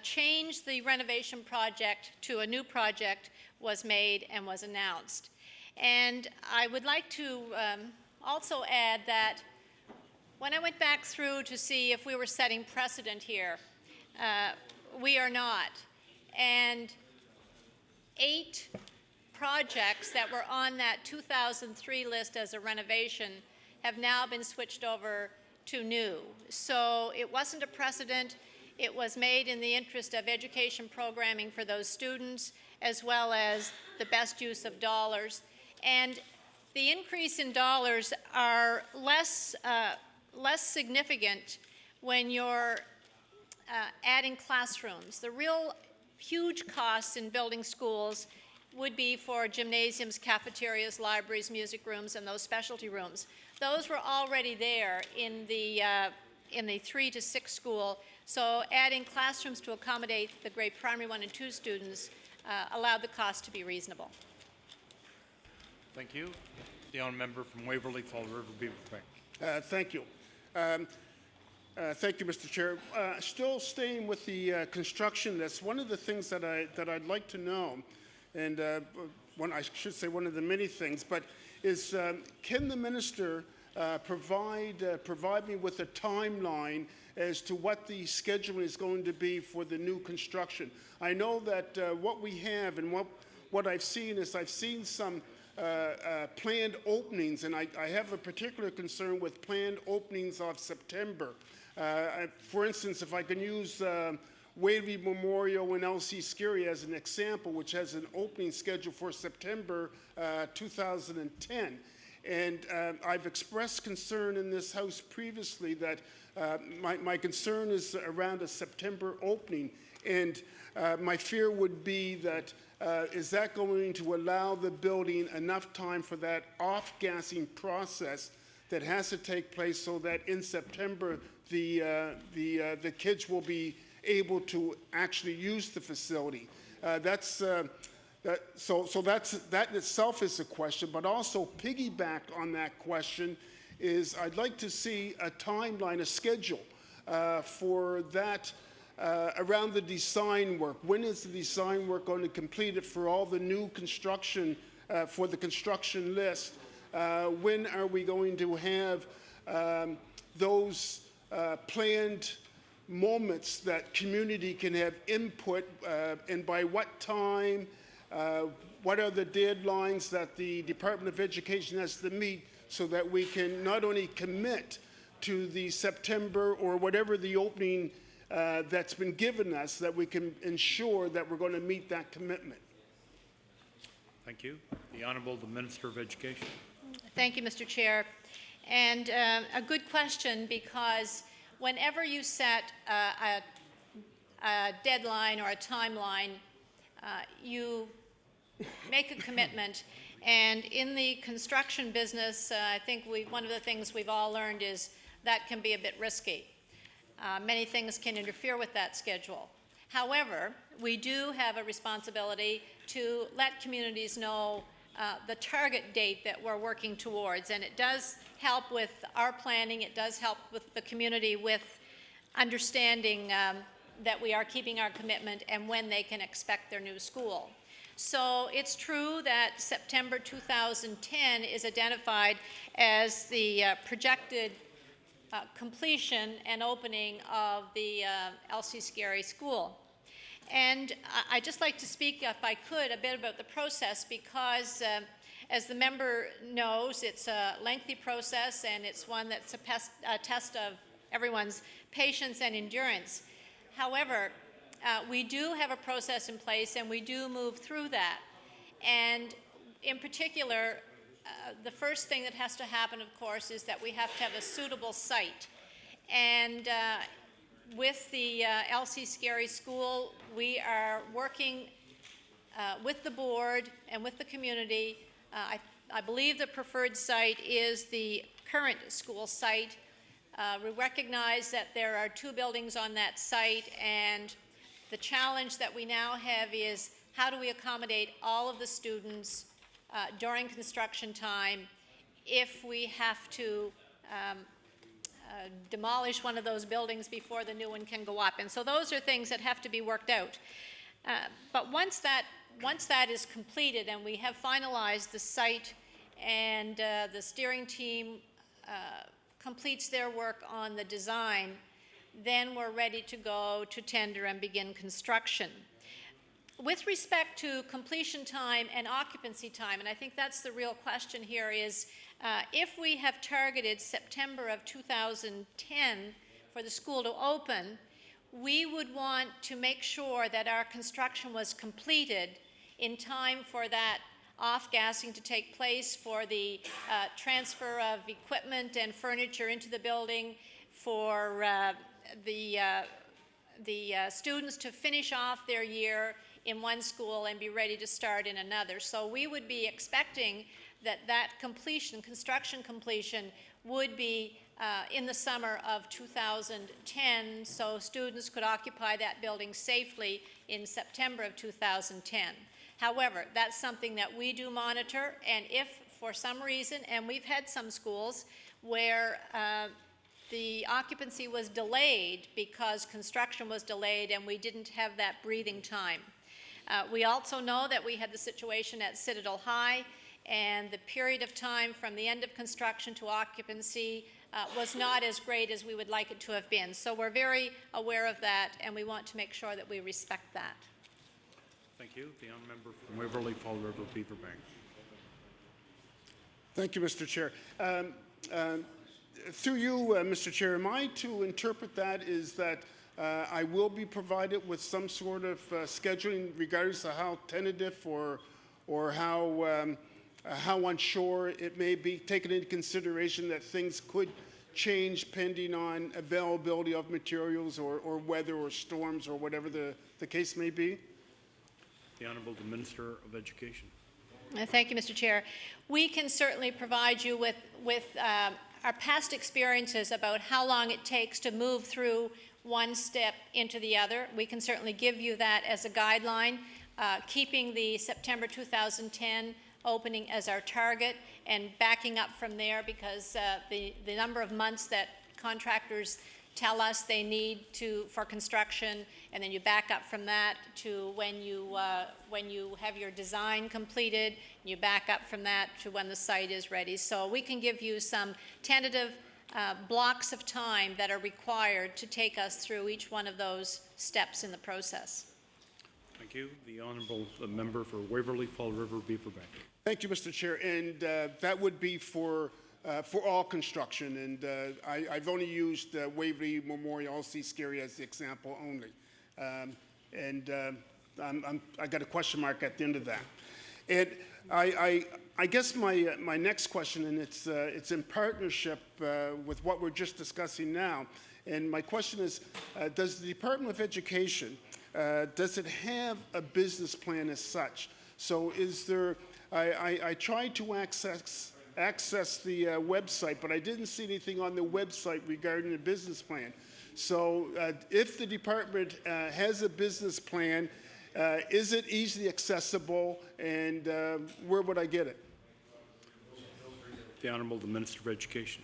change the renovation project to a new project was made and was announced. And I would like to also add that when I went back through to see if we were setting precedent here, we are not. And 8 projects that were on that 2003 list as a renovation have now been switched over to new. So it wasn't a precedent. It was made in the interest of education programming for those students, as well as the best use of dollars. And the increase in dollars are less significant when you're adding classrooms. The real huge costs in building schools would be for gymnasiums, cafeterias, libraries, music rooms, and those specialty rooms. Those were already there in the 3 to 6 school, so adding classrooms to accommodate the grade primary 1 and 2 students allowed the cost to be reasonable. Thank you. The honourable member from Waverley Fall River Beaver Creek. Thank you. Thank you, Mr. Chair. Still staying with the construction list, one of the things that I'd like to know, and I should say one of the many things, but is can the minister provide me with a timeline as to what the schedule is going to be for the new construction? I know that what we have and what I've seen is I've seen some planned openings, and I have a particular concern with planned openings of September. For instance, if I can use Waverley Memorial and LC Scary as an example, which has an opening scheduled for September 2010. And I've expressed concern in this House previously that my concern is around a September opening. And my fear would be that is that going to allow the building enough time for that off-gassing process that has to take place so that in September the kids will be able to actually use the facility. That in itself is a question, but also piggyback on that question is I'd like to see a timeline, a schedule for that around the design work. When is the design work going to complete it for all the new construction, for the construction list? When are we going to have those planned moments that community can have input, and by what time? What are the deadlines that the Department of Education has to meet so that we can not only commit to the September or whatever the opening that's been given us, that we can ensure that we're going to meet that commitment? Thank you. The Honourable the Minister of Education. Thank you, Mr. Chair. And a good question, because whenever you set a deadline or a timeline, you make a commitment. And in the construction business, I think one of the things we've all learned is that can be a bit risky. Many things can interfere with that schedule. However, we do have a responsibility to let communities know the target date that we're working towards, and it does help with our planning. It does help with the community with understanding that we are keeping our commitment and when they can expect their new school. So it's true that September 2010 is identified as the projected completion and opening of the LC Scary School. And I'd just like to speak, if I could, a bit about the process, because as the member knows, it's a lengthy process, and it's one that's a test of everyone's patience and endurance. However, we do have a process in place, and we do move through that. And in particular, the first thing that has to happen, of course, is that we have to have a suitable site. And with the LC Scary School, we are working with the board and with the community. I believe the preferred site is the current school site. We recognize that there are 2 buildings on that site, and the challenge that we now have is how do we accommodate all of the students during construction time if we have to demolish one of those buildings before the new one can go up. And so those are things that have to be worked out. But once that is completed and we have finalized the site and the steering team completes their work on the design, then we're ready to go to tender and begin construction. With respect to completion time and occupancy time, and I think that's the real question here, is if we have targeted September of 2010 for the school to open, we would want to make sure that our construction was completed in time for that off-gassing to take place, for the transfer of equipment and furniture into the building, for the students to finish off their year in one school and be ready to start in another. So we would be expecting that completion, construction completion, would be in the summer of 2010, so students could occupy that building safely in September of 2010. However, that's something that we do monitor, and if for some reason, and we've had some schools where the occupancy was delayed because construction was delayed and we didn't have that breathing time. We also know that we had the situation at Citadel High, and the period of time from the end of construction to occupancy was not as great as we would like it to have been. So we're very aware of that, and we want to make sure that we respect that. Thank you. The honourable member from Waverley, Fall River, Beaverbank. Thank you, Mr. Chair. Through you, Mr. Chair, am I to interpret that is that I will be provided with some sort of scheduling regardless of how tentative or how unsure it may be, taken into consideration that things could change pending on availability of materials or weather or storms or whatever the case may be? The Honourable the Minister of Education. Thank you, Mr. Chair. We can certainly provide you with our past experiences about how long it takes to move through one step into the other. We can certainly give you that as a guideline, keeping the September 2010 opening as our target and backing up from there, because the number of months that contractors tell us they need for construction, and then you back up from that to when you have your design completed, you back up from that to when the site is ready. So we can give you some tentative blocks of time that are required to take us through each one of those steps in the process. Thank you. The Honourable member for Waverley, Fall River, Beaverbank. Thank you, Mr. Chair. And that would be for all construction. And I've only used Waverley Memorial All-Sea Scary as the example only. I got a question mark at the end of that. And I guess my next question, and it's in partnership with what we're just discussing now. And my question is, does the Department of Education, does it have a business plan as such? So is there, I tried to access the website, but I didn't see anything on the website regarding the business plan. So if the department has a business plan, is it easily accessible, and where would I get it? The Honourable the Minister of Education.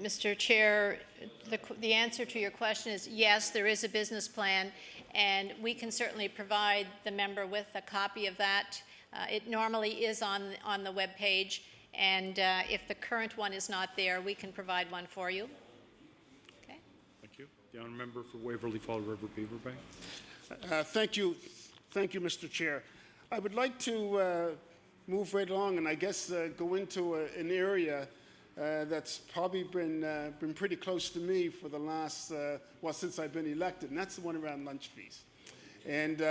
Mr. Chair, the answer to your question is yes, there is a business plan, and we can certainly provide the member with a copy of that. It normally is on the web page, and if the current one is not there, we can provide one for you. Okay. Thank you. The honourable member for Waverley, Fall River, Beaverbank. Thank you, Mr. Chair. I would like to move right along, and I guess go into an area that's probably been pretty close to me for the last, since I've been elected, and that's the one around lunch fees. And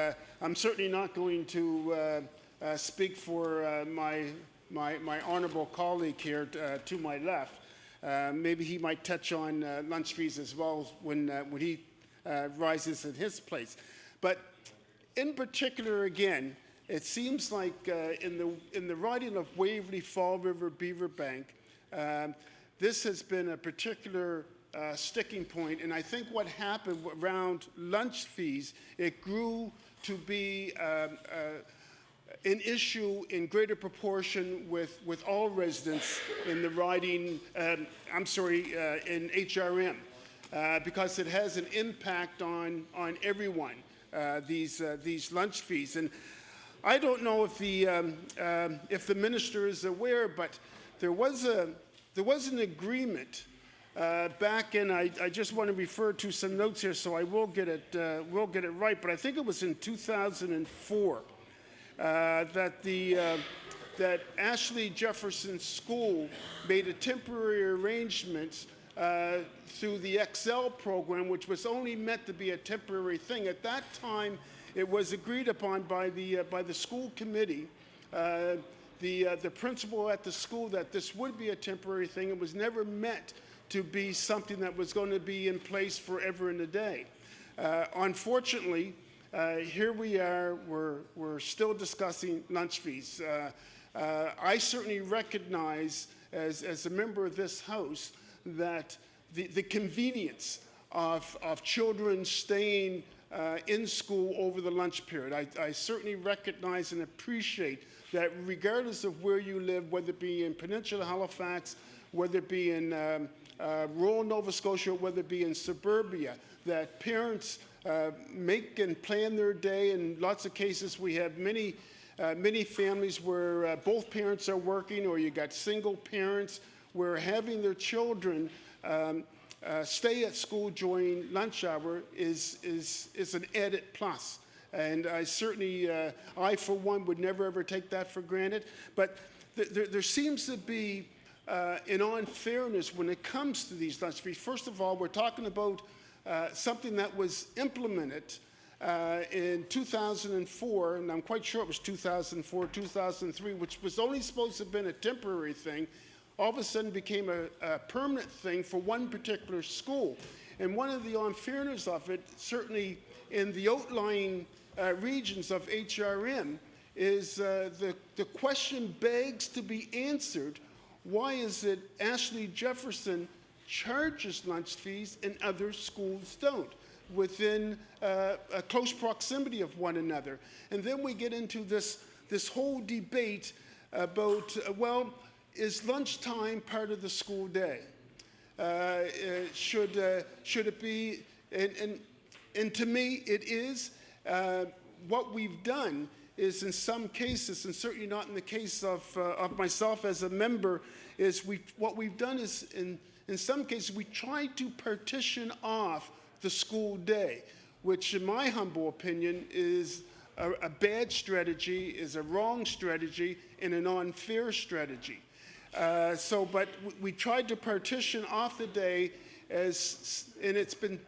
I'm certainly not going to speak for my honourable colleague here to my left. Maybe he might touch on lunch fees as well when he rises in his place. But in particular, again, it seems like in the riding of Waverley, Fall River, Beaverbank, this has been a particular sticking point, and I think what happened around lunch fees, it grew to be an issue in greater proportion with all residents in the riding, in HRM, because it has an impact on everyone, these lunch fees. And I don't know if the minister is aware, but there was an agreement back in. I just want to refer to some notes here, so I will get it right. But I think it was in 2004 that Ashley Jefferson School made a temporary arrangement through the XL program, which was only meant to be a temporary thing. At that time, it was agreed upon by the school committee, the principal at the school, that this would be a temporary thing. It was never meant to be something that was going to be in place forever and a day. Unfortunately, here we are, we're still discussing lunch fees. I certainly recognize, as a member of this House, that the convenience of children staying in school over the lunch period. I certainly recognize and appreciate that regardless of where you live, whether it be in Peninsula Halifax, whether it be in rural Nova Scotia, whether it be in suburbia, that parents make and plan their day. In lots of cases, we have many families where both parents are working, or you got single parents where having their children stay at school during lunch hour is an added plus. And I certainly, I for one, would never ever take that for granted. But there seems to be an unfairness when it comes to these lunch fees. First of all, we're talking about something that was implemented in 2004, and I'm quite sure it was 2004, 2003, which was only supposed to have been a temporary thing, all of a sudden became a permanent thing for one particular school. And one of the unfairness of it, certainly in the outlying regions of HRM, is the question begs to be answered: why is it Ashley Jefferson charges lunch fees and other schools don't, within a close proximity of one another? And then we get into this whole debate about, well, is lunchtime part of the school day? Should it be? And to me, it is. What we've done is, in some cases, and certainly not in the case of myself as a member, is what we've done is, in some cases, we tried to partition off the school day, which in my humble opinion is a bad strategy, is a wrong strategy, and an unfair strategy. But we tried to partition off the day as, and it's been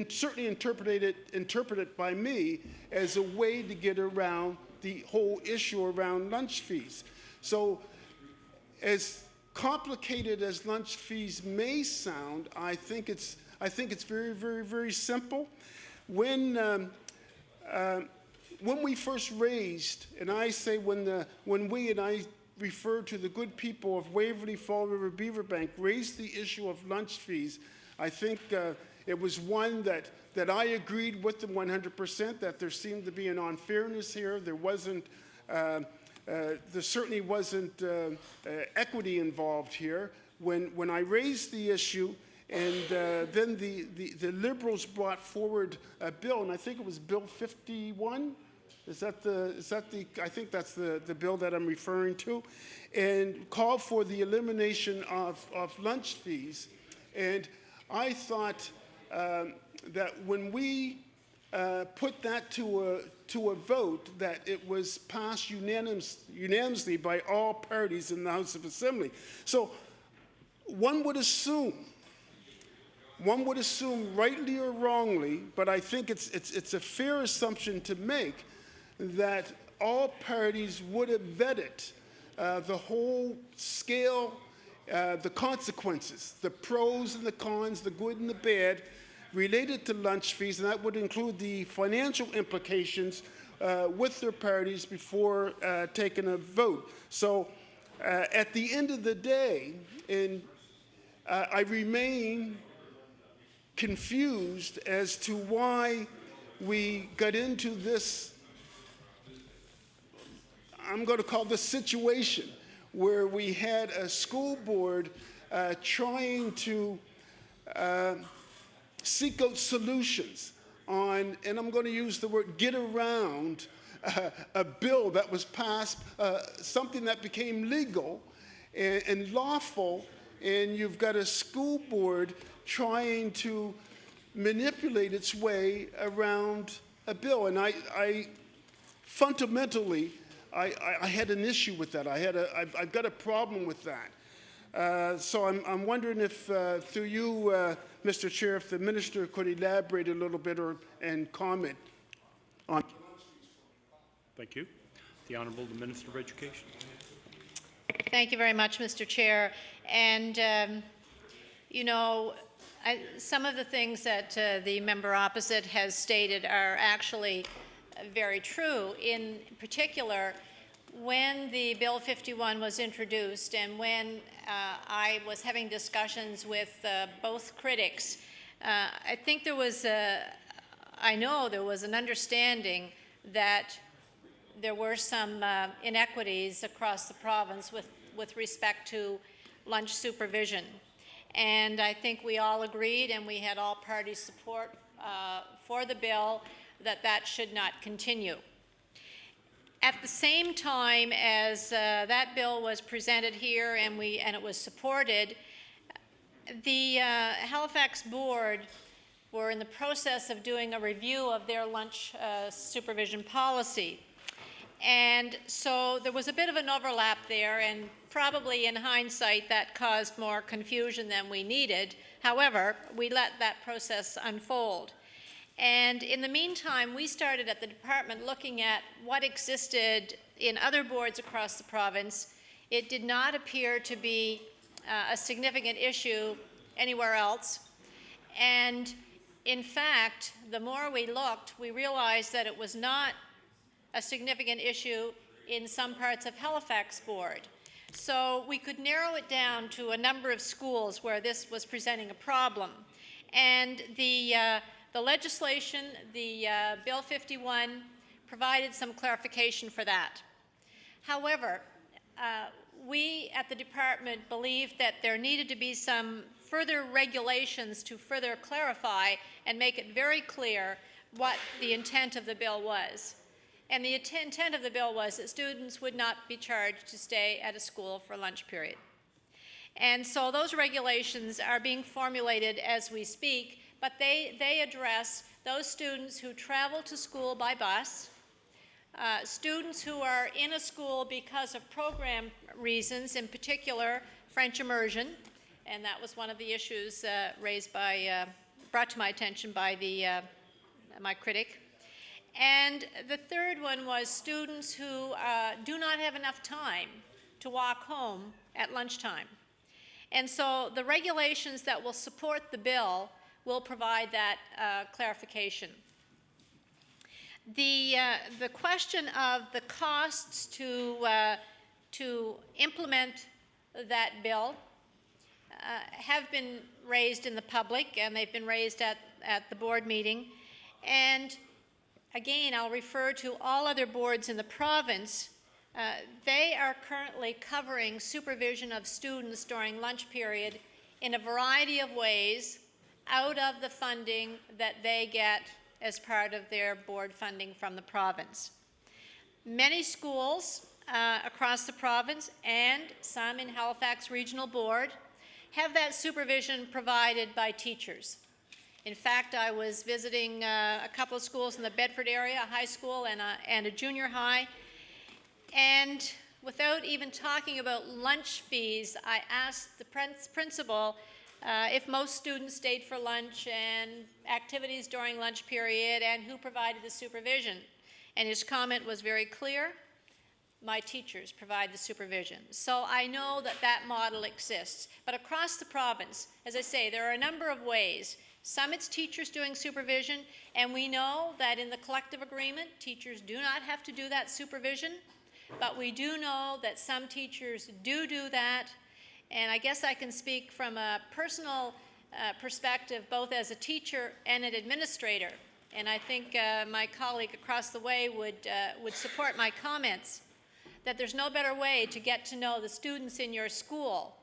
certainly interpreted by me as a way to get around the whole issue around lunch fees. So, as complicated as lunch fees may sound, I think it's very, very, very simple. When we first raised, and I say when we, and I refer to the good people of Waverley, Fall River, Beaverbank, raised the issue of lunch fees, I think it was one that I agreed with them 100%, that there seemed to be an unfairness here. There wasn't, there certainly wasn't equity involved here. When I raised the issue, and then the Liberals brought forward a bill, and I think it was Bill 51. Is that the, I think that's the bill that I'm referring to, and called for the elimination of lunch fees. And I thought that when we put that to a vote, that it was passed unanimously by all parties in the House of Assembly. So one would assume, rightly or wrongly, but I think it's a fair assumption to make, that all parties would have vetted the whole scale, the consequences, the pros and the cons, the good and the bad, related to lunch fees, and that would include the financial implications with their parties before taking a vote. So at the end of the day, I remain confused as to why we got into this, I'm going to call this situation, where we had a school board trying to seek out solutions on, and I'm going to use the word, get around a bill that was passed, something that became legal and lawful, and you've got a school board trying to manipulate its way around a bill. And I fundamentally, I had an issue with that. I've got a problem with that. So I'm wondering if, through you, Mr. Chair, if the minister could elaborate a little bit and comment on. Thank you. The Honourable the Minister of Education. Thank you very much, Mr. Chair. And, you know, some of the things that the member opposite has stated are actually very true. In particular, when the Bill 51 was introduced and when I was having discussions with both critics, I think there was I know there was an understanding that there were some inequities across the province with respect to lunch supervision. And I think we all agreed, and we had all party support for the bill, that that should not continue. At the same time as that bill was presented here and it was supported, the Halifax board were in the process of doing a review of their lunch supervision policy. And so there was a bit of an overlap there, and probably in hindsight that caused more confusion than we needed. However, we let that process unfold. And in the meantime, we started at the department looking at what existed in other boards across the province. It did not appear to be a significant issue anywhere else. And in fact, the more we looked, we realized that it was not a significant issue in some parts of Halifax board. So we could narrow it down to a number of schools where this was presenting a problem. And the legislation, the Bill 51, provided some clarification for that. However, we at the department believed that there needed to be some further regulations to further clarify and make it very clear what the intent of the bill was. And the intent of the bill was that students would not be charged to stay at a school for lunch period. And so those regulations are being formulated as we speak, but they address those students who travel to school by bus, students who are in a school because of program reasons, in particular French immersion, and that was one of the issues raised by, brought to my attention by my critic. And the third one was students who do not have enough time to walk home at lunchtime. And so the regulations that will support the bill will provide that clarification. The question of the costs to implement that bill have been raised in the public, and they've been raised at the board meeting. And again, I'll refer to all other boards in the province. They are currently covering supervision of students during lunch period in a variety of ways out of the funding that they get as part of their board funding from the province. Many schools across the province and some in Halifax Regional Board have that supervision provided by teachers. In fact, I was visiting a couple of schools in the Bedford area, a high school and a junior high, and without even talking about lunch fees, I asked the principal if most students stayed for lunch and activities during lunch period and who provided the supervision. And his comment was very clear: my teachers provide the supervision. So I know that that model exists. But across the province, as I say, there are a number of ways. Some it's teachers doing supervision, and we know that in the collective agreement, teachers do not have to do that supervision, but we do know that some teachers do that, and I guess I can speak from a personal perspective, both as a teacher and an administrator, and I think my colleague across the way would support my comments, that there's no better way to get to know the students in your school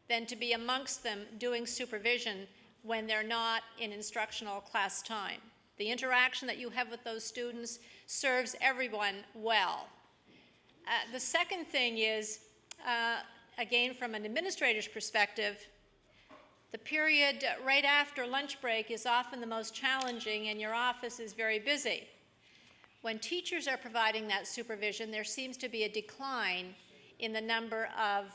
than to be amongst them doing supervision when they're not in instructional class time. The interaction that you have with those students serves everyone well. The second thing is, again, from an administrator's perspective, the period right after lunch break is often the most challenging and your office is very busy. When teachers are providing that supervision, there seems to be a decline in the number of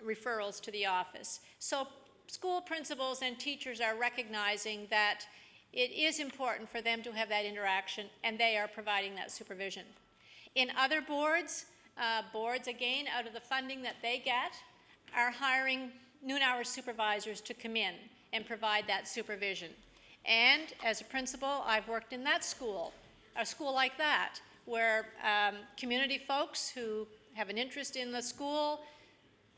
referrals to the office. So school principals and teachers are recognizing that it is important for them to have that interaction, and they are providing that supervision. In other boards, again, out of the funding that they get, are hiring noon-hour supervisors to come in and provide that supervision. And as a principal, I've worked in that school, a school like that, where community folks who have an interest in the school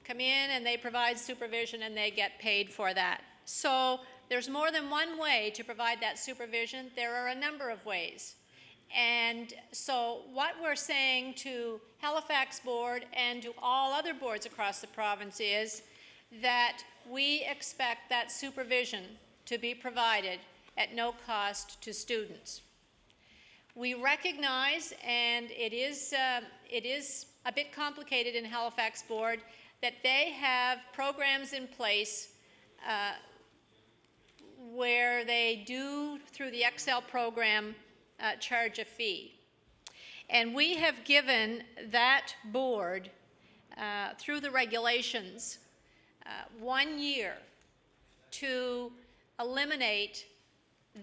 come in and they provide supervision and they get paid for that. So there's more than one way to provide that supervision. There are a number of ways. And so what we're saying to Halifax Board and to all other boards across the province is that we expect that supervision to be provided at no cost to students. We recognize, and it is a bit complicated in Halifax Board, that they have programs in place where they do, through the Excel program, charge a fee. And we have given that board, through the regulations, 1 year to eliminate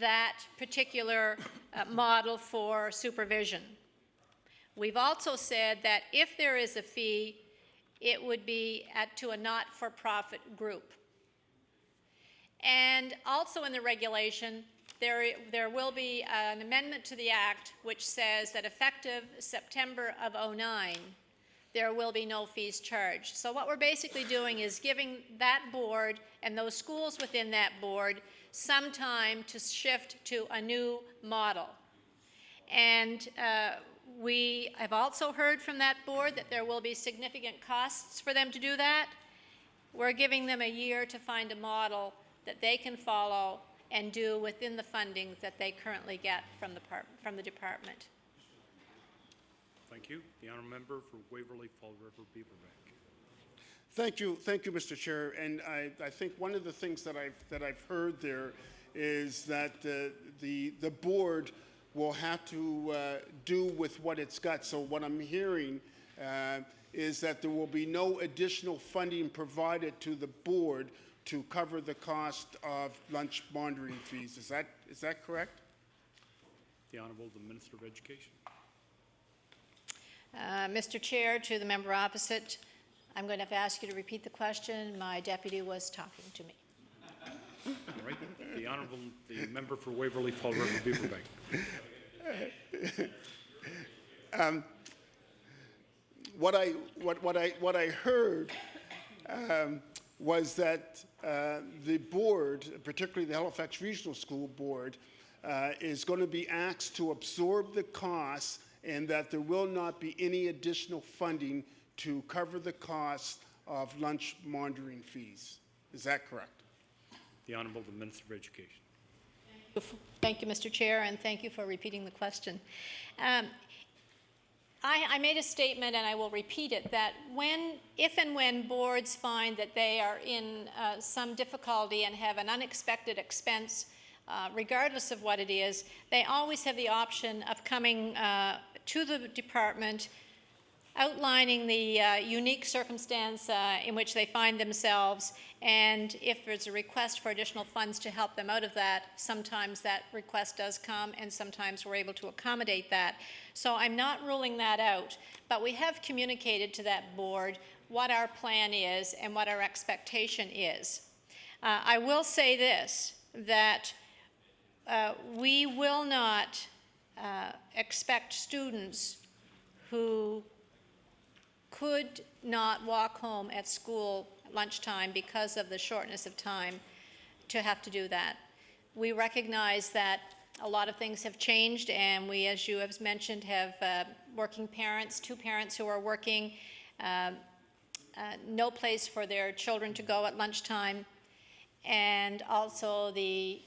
that particular model for supervision. We've also said that if there is a fee, it would be to a not-for-profit group. And also in the regulation, there will be an amendment to the Act which says that effective September of '09, there will be no fees charged. So what we're basically doing is giving that board and those schools within that board some time to shift to a new model. And we have also heard from that board that there will be significant costs for them to do that. We're giving them a year to find a model that they can follow and do within the funding that they currently get from the department. Thank you. The honourable member for Waverley Fall River Beaverbank. Thank you, Mr. Chair. And I think one of the things that I've heard there is that the board will have to do with what it's got. So what I'm hearing is that there will be no additional funding provided to the board to cover the cost of lunch monitoring fees. Is that correct? The Honourable the Minister of Education. Mr. Chair, to the member opposite, I'm going to have to ask you to repeat the question. My deputy was talking to me. All right. The Honourable the member for Waverley Fall River Beaverbank. What I heard was that the board, particularly the Halifax Regional School Board, is going to be asked to absorb the costs and that there will not be any additional funding to cover the cost of lunch monitoring fees. Is that correct? The Honourable the Minister of Education. Thank you, Mr. Chair, and thank you for repeating the question. I made a statement, and I will repeat it, that if and when boards find that they are in some difficulty and have an unexpected expense, regardless of what it is, they always have the option of coming to the department, outlining the unique circumstance in which they find themselves, and if there's a request for additional funds to help them out of that, sometimes that request does come, and sometimes we're able to accommodate that. So I'm not ruling that out, but we have communicated to that board what our plan is and what our expectation is. I will say this, that we will not expect students who could not walk home at school at lunchtime because of the shortness of time to have to do that. We recognize that a lot of things have changed, and we, as you have mentioned, have working parents, 2 parents who are working, no place for their children to go at lunchtime, and also the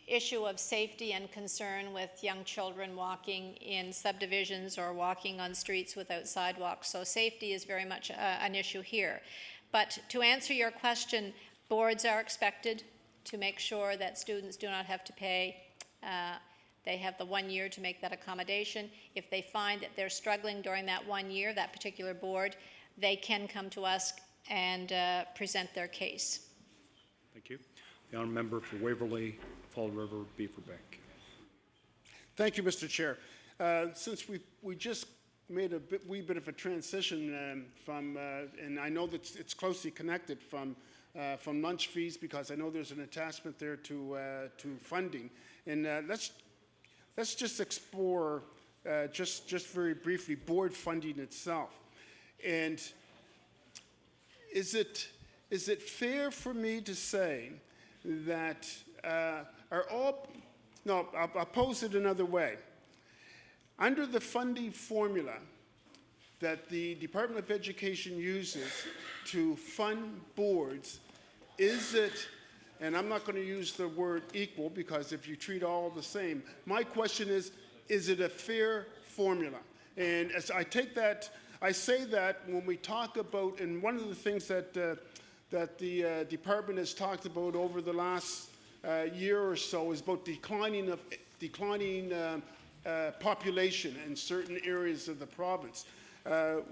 issue of safety and concern with young children walking in subdivisions or walking on streets without sidewalks. So safety is very much an issue here. But to answer your question, boards are expected to make sure that students do not have to pay. They have the 1 year to make that accommodation. If they find that they're struggling during that 1 year, that particular board, they can come to us and present their case. Thank you. The honourable member for Waverley, Fall River, Beaver Bank. Thank you, Mr. Chair. Since we just made a wee bit of a transition from, and I know that it's closely connected from lunch fees, because I know there's an attachment there to funding, and let's just explore just very briefly board funding itself. And is it fair for me to say that I'll pose it another way. Under the funding formula that the Department of Education uses to fund boards, is it, and I'm not going to use the word equal, because if you treat all the same, my question is it a fair formula? And as I take that, I say that when we talk about, and one of the things that the department has talked about over the last year or so is about declining population in certain areas of the province,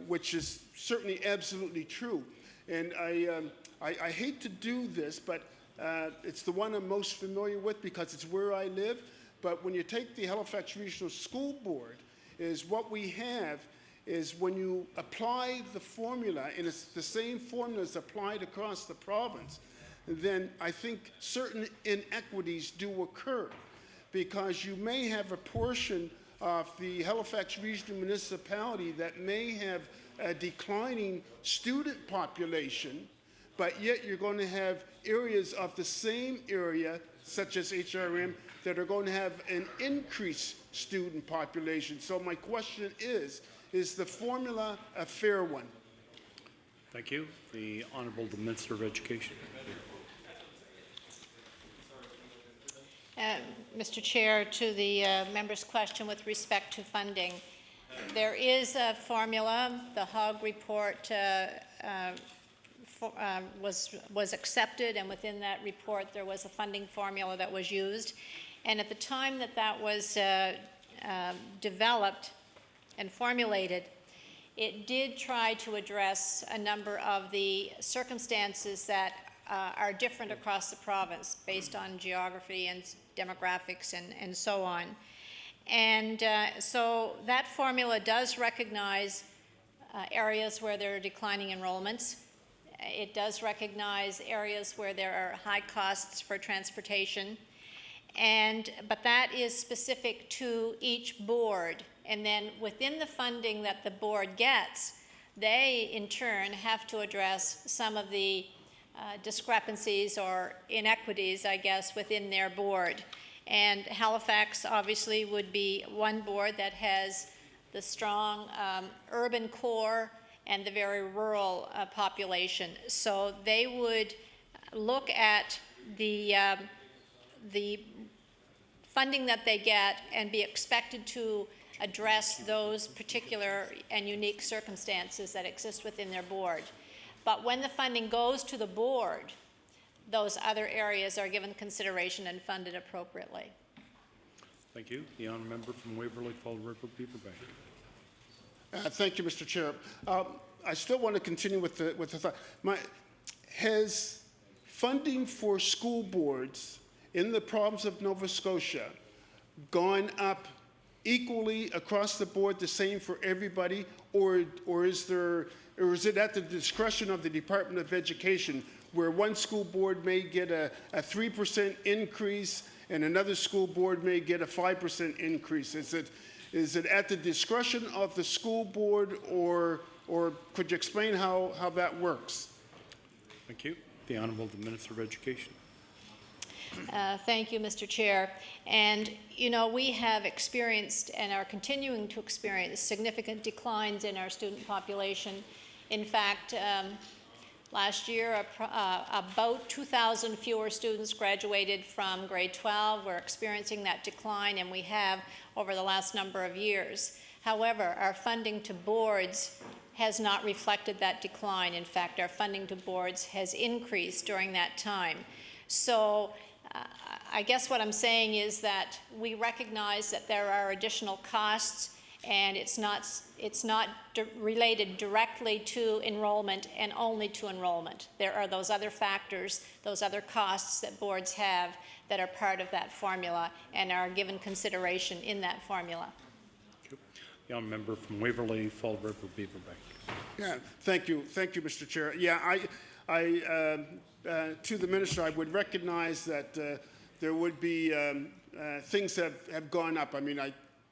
which is certainly absolutely true. And I hate to do this, but it's the one I'm most familiar with because it's where I live. But when you take the Halifax Regional School Board, is what we have is when you apply the formula, and it's the same formula is applied across the province, then I think certain inequities do occur, because you may have a portion of the Halifax Regional Municipality that may have a declining student population, but yet you're going to have areas of the same area, such as HRM, that are going to have an increased student population. So my question is the formula a fair one? Thank you. The Honourable the Minister of Education. Mr. Chair, to the member's question with respect to funding, there is a formula. The Hogg report was accepted, and within that report there was a funding formula that was used. And at the time that was developed and formulated, it did try to address a number of the circumstances that are different across the province based on geography and demographics and so on. And so that formula does recognize areas where there are declining enrollments. It does recognize areas where there are high costs for transportation. But that is specific to each board. And then within the funding that the board gets, they in turn have to address some of the discrepancies or inequities, I guess, within their board. And Halifax obviously would be one board that has the strong urban core and the very rural population. So they would look at the funding that they get and be expected to address those particular and unique circumstances that exist within their board. But when the funding goes to the board, those other areas are given consideration and funded appropriately. Thank you. The honourable member from Waverley, Fall River, Beaver Bank. Thank you, Mr. Chair. I still want to continue with the thought. Has funding for school boards in the province of Nova Scotia gone up equally across the board, the same for everybody, or is it at the discretion of the Department of Education, where one school board may get a 3% increase and another school board may get a 5% increase? Is it at the discretion of the school board, or could you explain how that works? Thank you. The Honourable the Minister of Education. Thank you, Mr. Chair. And, you know, we have experienced and are continuing to experience significant declines in our student population. In fact, last year, about 2,000 fewer students graduated from grade 12. We're experiencing that decline, and we have over the last number of years. However, our funding to boards has not reflected that decline. In fact, our funding to boards has increased during that time. So I guess what I'm saying is that we recognize that there are additional costs and it's not related directly to enrollment and only to enrollment. There are those other factors, those other costs that boards have that are part of that formula and are given consideration in that formula. The honourable member from Waverley, Fall River, Beaverbank. Yeah, thank you, Mr. Chair. Yeah, to the minister, I would recognize that there would be things that have gone up. I mean,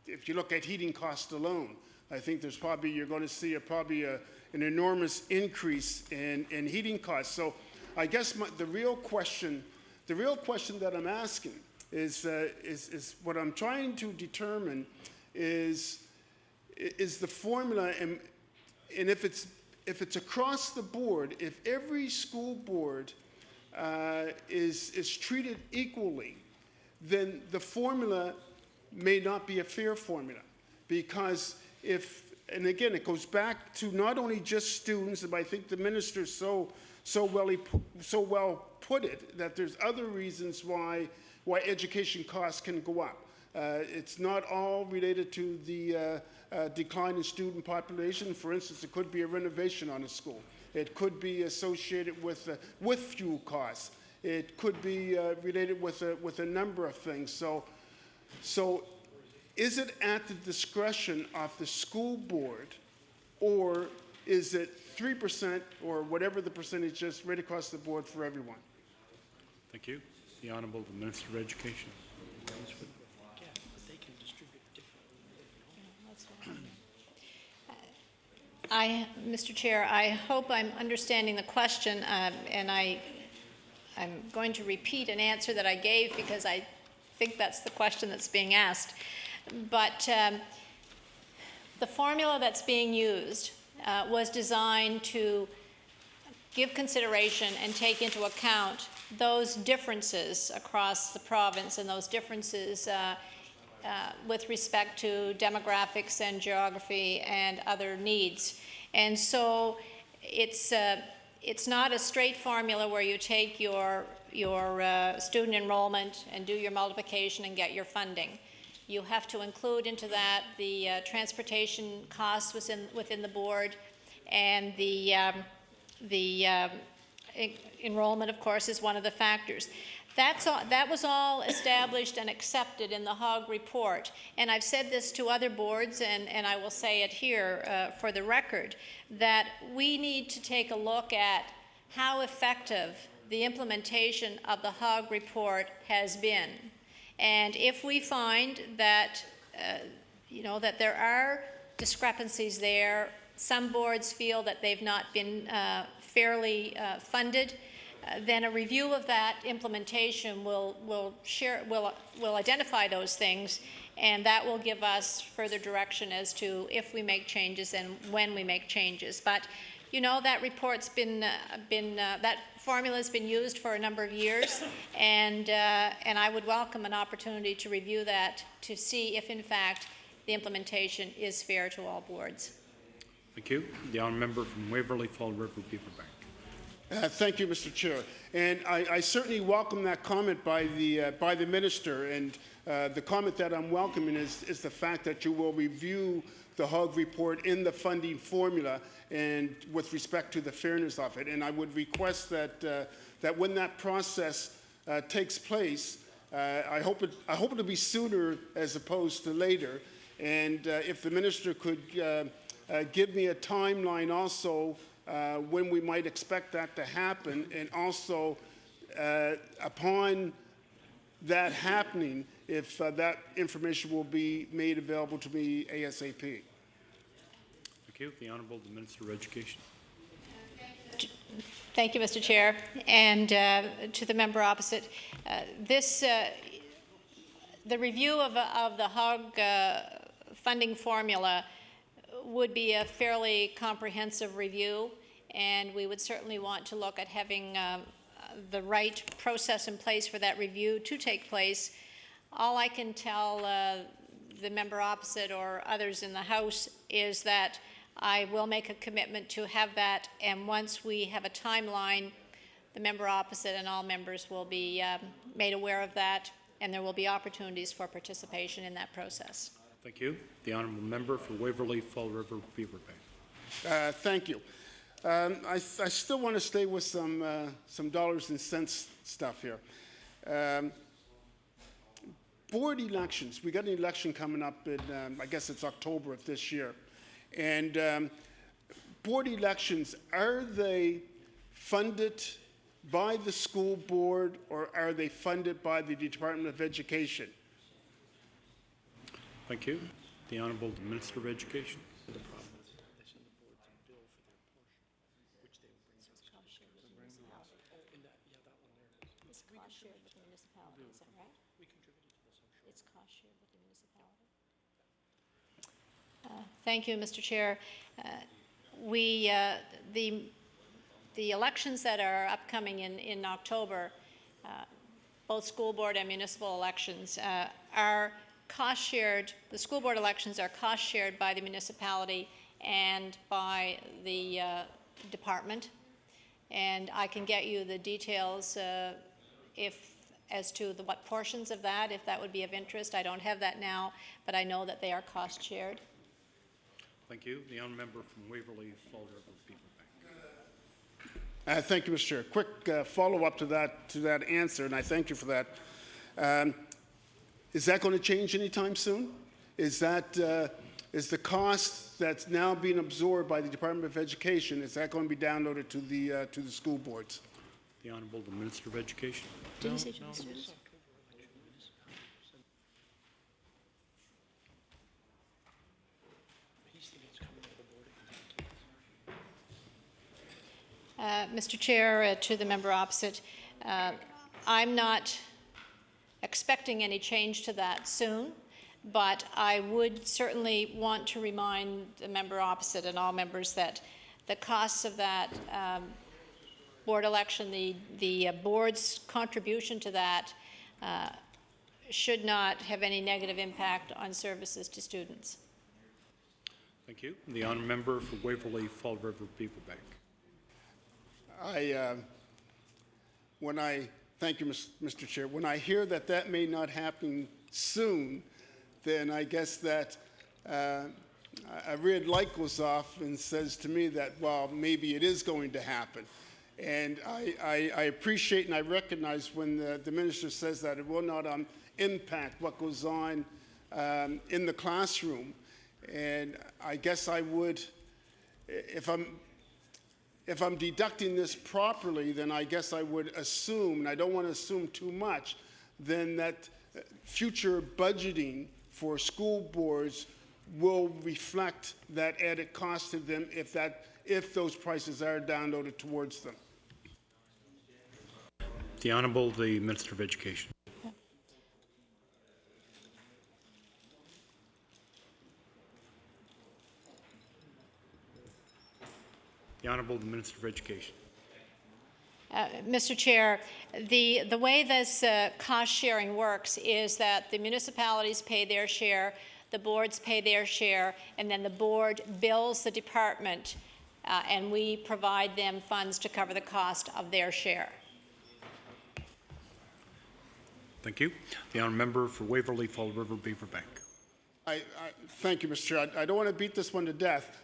if you look at heating costs alone, I think you're going to see an enormous increase in heating costs. So I guess the real question that I'm asking is what I'm trying to determine is the formula, and if it's across the board, if every school board is treated equally, then the formula may not be a fair formula, because and again, it goes back to not only just students, but I think the minister so well put it, that there's other reasons why education costs can go up. It's not all related to the decline in student population. For instance, it could be a renovation on a school. It could be associated with fuel costs. It could be related with a number of things. So is it at the discretion of the school board, or is it 3% or whatever the percentage is right across the board for everyone? Thank you. The Honourable Minister of Education. Mr. Chair, I hope I'm understanding the question, and I'm going to repeat an answer that I gave because I think that's the question that's being asked. But the formula that's being used was designed to give consideration and take into account those differences across the province and those differences with respect to demographics and geography and other needs. And so it's not a straight formula where you take your student enrollment and do your multiplication and get your funding. You have to include into that the transportation costs within the board, and the enrollment, of course, is one of the factors. That was all established and accepted in the Hogg report. And I've said this to other boards, and I will say it here for the record, that we need to take a look at how effective the implementation of the Hogg report has been. And if we find that, that there are discrepancies there, some boards feel that they've not been fairly funded, then a review of that implementation will identify those things, and that will give us further direction as to if we make changes and when we make changes. But that report's that formula's been used for a number of years, and I would welcome an opportunity to review that to see if, in fact, the implementation is fair to all boards. Thank you. The honourable member from Waverley, Fall River, Beaverbank. Thank you, Mr. Chair. And I certainly welcome that comment by the minister. And the comment that I'm welcoming is the fact that you will review the Hogg report in the funding formula and with respect to the fairness of it. And I would request that when that process takes place, I hope it'll be sooner as opposed to later. And if the minister could give me a timeline also when we might expect that to happen, and also upon that happening, if that information will be made available to me ASAP. Thank you. The Honourable Minister of Education. Thank you, Mr. Chair. And to the member opposite, the review of the Hogg funding formula would be a fairly comprehensive review, and we would certainly want to look at having the right process in place for that review to take place. All I can tell the member opposite or others in the House is that I will make a commitment to have that, and once we have a timeline, the member opposite and all members will be made aware of that, and there will be opportunities for participation in that process. Thank you. The honourable member for Waverley Fall River Beaver Bank. Thank you. I still want to stay with some dollars and cents stuff here. Board elections. We got an election coming up in, I guess it's October of this year. And board elections, are they funded by the school board or are they funded by the Department of Education? Thank you. The Honourable Minister of Education. Thank you, Mr. Chair. The elections that are upcoming in October, both school board and municipal elections, are cost shared. The school board elections are cost shared by the municipality and by the department. And I can get you the details as to what portions of that, if that would be of interest. I don't have that now, but I know that they are cost shared. Thank you. The honourable member from Waverley Fall River Beaver Bank. Thank you, Mr. Chair. Quick follow-up to that answer, and I thank you for that. Is that going to change anytime soon? Is the cost that's now being absorbed by the Department of Education, is that going to be downloaded to the school boards? The Honourable Minister of Education. Did you say to the students? Mr. Chair, to the member opposite, I'm not expecting any change to that soon, but I would certainly want to remind the member opposite and all members that the costs of that board election, the board's contribution to that should not have any negative impact on services to students. Thank you. The honourable member for Waverley Fall River Beaver Bank. Thank you, Mr. Chair. When I hear that may not happen soon, then I guess that a red light goes off and says to me that, well, maybe it is going to happen. And I appreciate and I recognize when the minister says that it will not impact what goes on in the classroom. And I guess I would, if I'm deducting this properly, then I guess I would assume, and I don't want to assume too much, then that future budgeting for school boards will reflect that added cost to them if those prices are downloaded towards them. The Honourable the Minister of Education. The Honourable the Minister of Education. Mr. Chair, the way this cost sharing works is that the municipalities pay their share, the boards pay their share, and then the board bills the department, and we provide them funds to cover the cost of their share. Thank you. The honourable member for Waverley Fall River Beaver Bank. Thank you, Mr. Chair. I don't want to beat this one to death.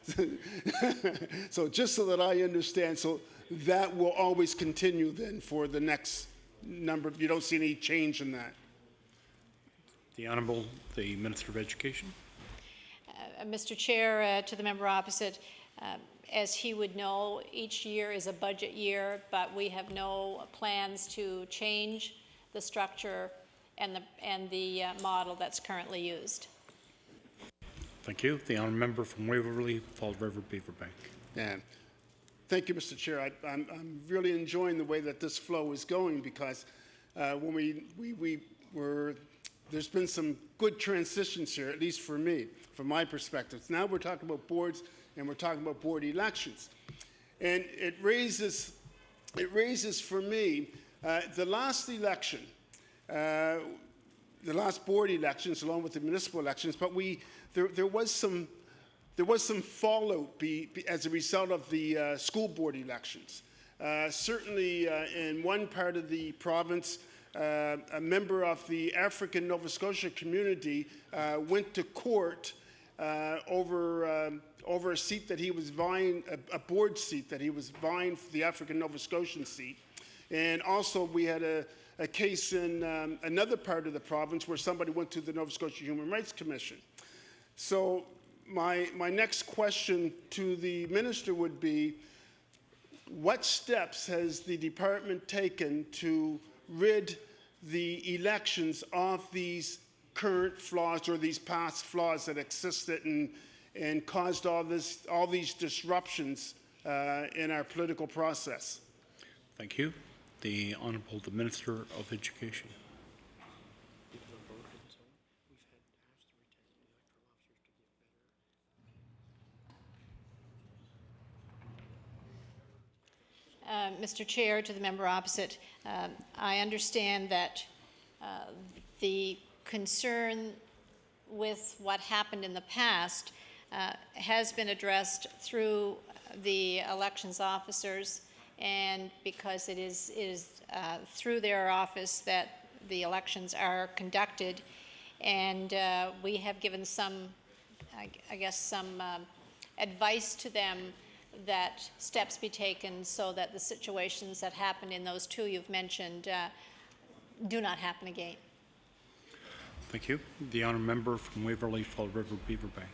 So just so that I understand, so that will always continue then for the next number. You don't see any change in that? The Honourable the Minister of Education. Mr. Chair, to the member opposite, as he would know, each year is a budget year, but we have no plans to change the structure and the model that's currently used. Thank you. The honourable member from Waverley Fall River Beaver Bank. Yeah. Thank you, Mr. Chair. I'm really enjoying the way that this flow is going because when there's been some good transitions here, at least for me, from my perspective. Now we're talking about boards and we're talking about board elections. And it raises for me, the last election, the last board elections along with the municipal elections, but there was some fallout as a result of the school board elections. Certainly in one part of the province, a member of the African Nova Scotia community went to court over a seat that he was vying, a board seat that he was vying for, the African Nova Scotian seat. And also we had a case in another part of the province where somebody went to the Nova Scotia Human Rights Commission. So my next question to the minister would be, what steps has the department taken to rid the elections of these current flaws or these past flaws that existed and caused all these disruptions in our political process? Thank you. The Honourable the Minister of Education. Mr. Chair, to the member opposite, I understand that the concern with what happened in the past has been addressed through the elections officers, and because it is through their office that the elections are conducted, and we have given some, I guess, some advice to them that steps be taken so that the situations that happened in those two you've mentioned do not happen again. Thank you. The honourable member from Waverley Fall River Beaverbank.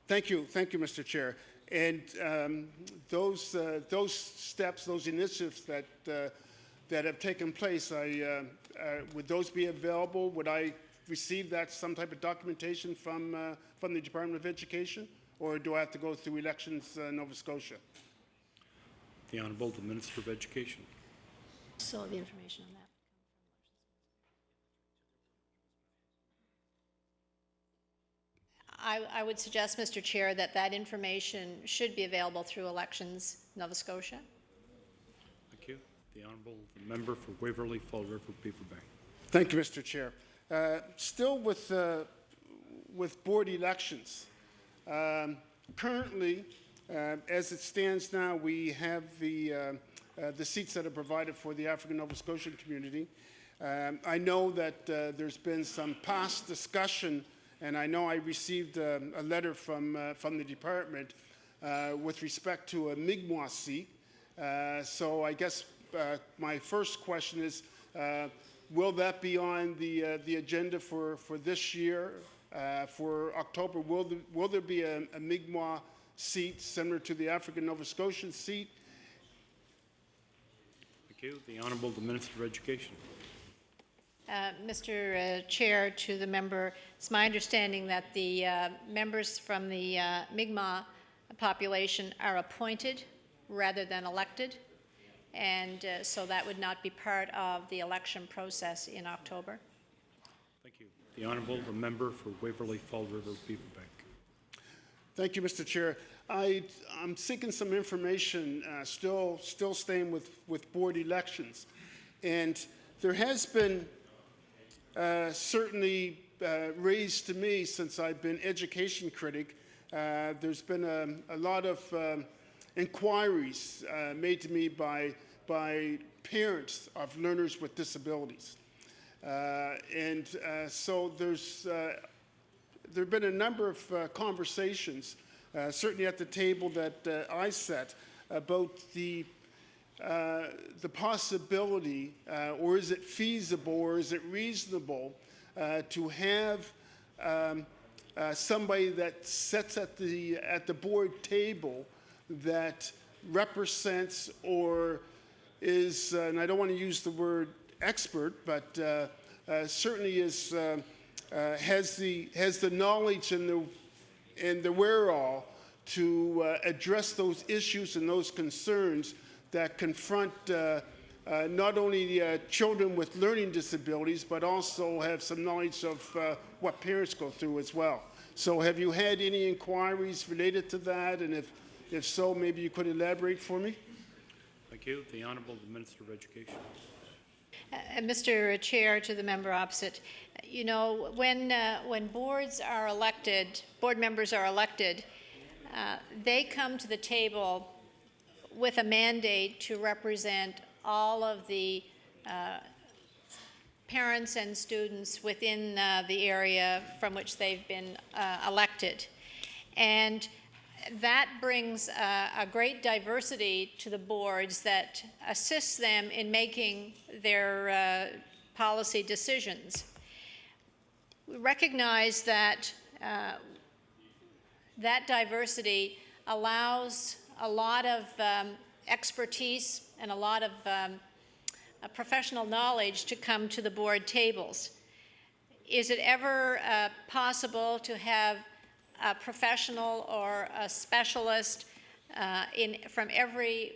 Thank you, Mr. Chair. And those steps, those initiatives that have taken place, would those be available? Would I receive that, some type of documentation from the Department of Education, or do I have to go through Elections Nova Scotia? The Honourable the Minister of Education. So the information on that. I would suggest, Mr. Chair, that that information should be available through Elections Nova Scotia. Thank you. The Honourable the Member for Waverley Fall River Beaverbank. Thank you, Mr. Chair. Still with board elections. Currently, as it stands now, we have the seats that are provided for the African Nova Scotian community. I know that there's been some past discussion, and I know I received a letter from the department with respect to a Mi'kmaq seat. So I guess my first question is, will that be on the agenda for this year, for October? Will there be a Mi'kmaq seat similar to the African Nova Scotian seat? Thank you. The Honourable the Minister of Education. Mr. Chair, to the member, it's my understanding that the members from the Mi'kmaq population are appointed rather than elected, and so that would not be part of the election process in October. Thank you. The Honourable the Member for Waverley Fall River Beaverbank. Thank you, Mr. Chair. I'm seeking some information, still staying with board elections, and there has been certainly raised to me since I've been education critic. There's been a lot of inquiries made to me by parents of learners with disabilities. So there have been a number of conversations, certainly at the table that I set, about the possibility, or is it feasible, or is it reasonable to have somebody that sits at the board table that represents or is, and I don't want to use the word expert, but certainly is has the knowledge and the wherewithal to address those issues and those concerns that confront not only children with learning disabilities, but also have some knowledge of what parents go through as well. So have you had any inquiries related to that? And if so, maybe you could elaborate for me? Thank you. The Honourable the Minister of Education. Mr. Chair, to the member opposite, you know, when boards are elected, board members are elected, they come to the table with a mandate to represent all of the parents and students within the area from which they've been elected. And that brings a great diversity to the boards that assists them in making their policy decisions. We recognize that that diversity allows a lot of expertise and a lot of professional knowledge to come to the board tables. Is it ever possible to have a professional or a specialist from every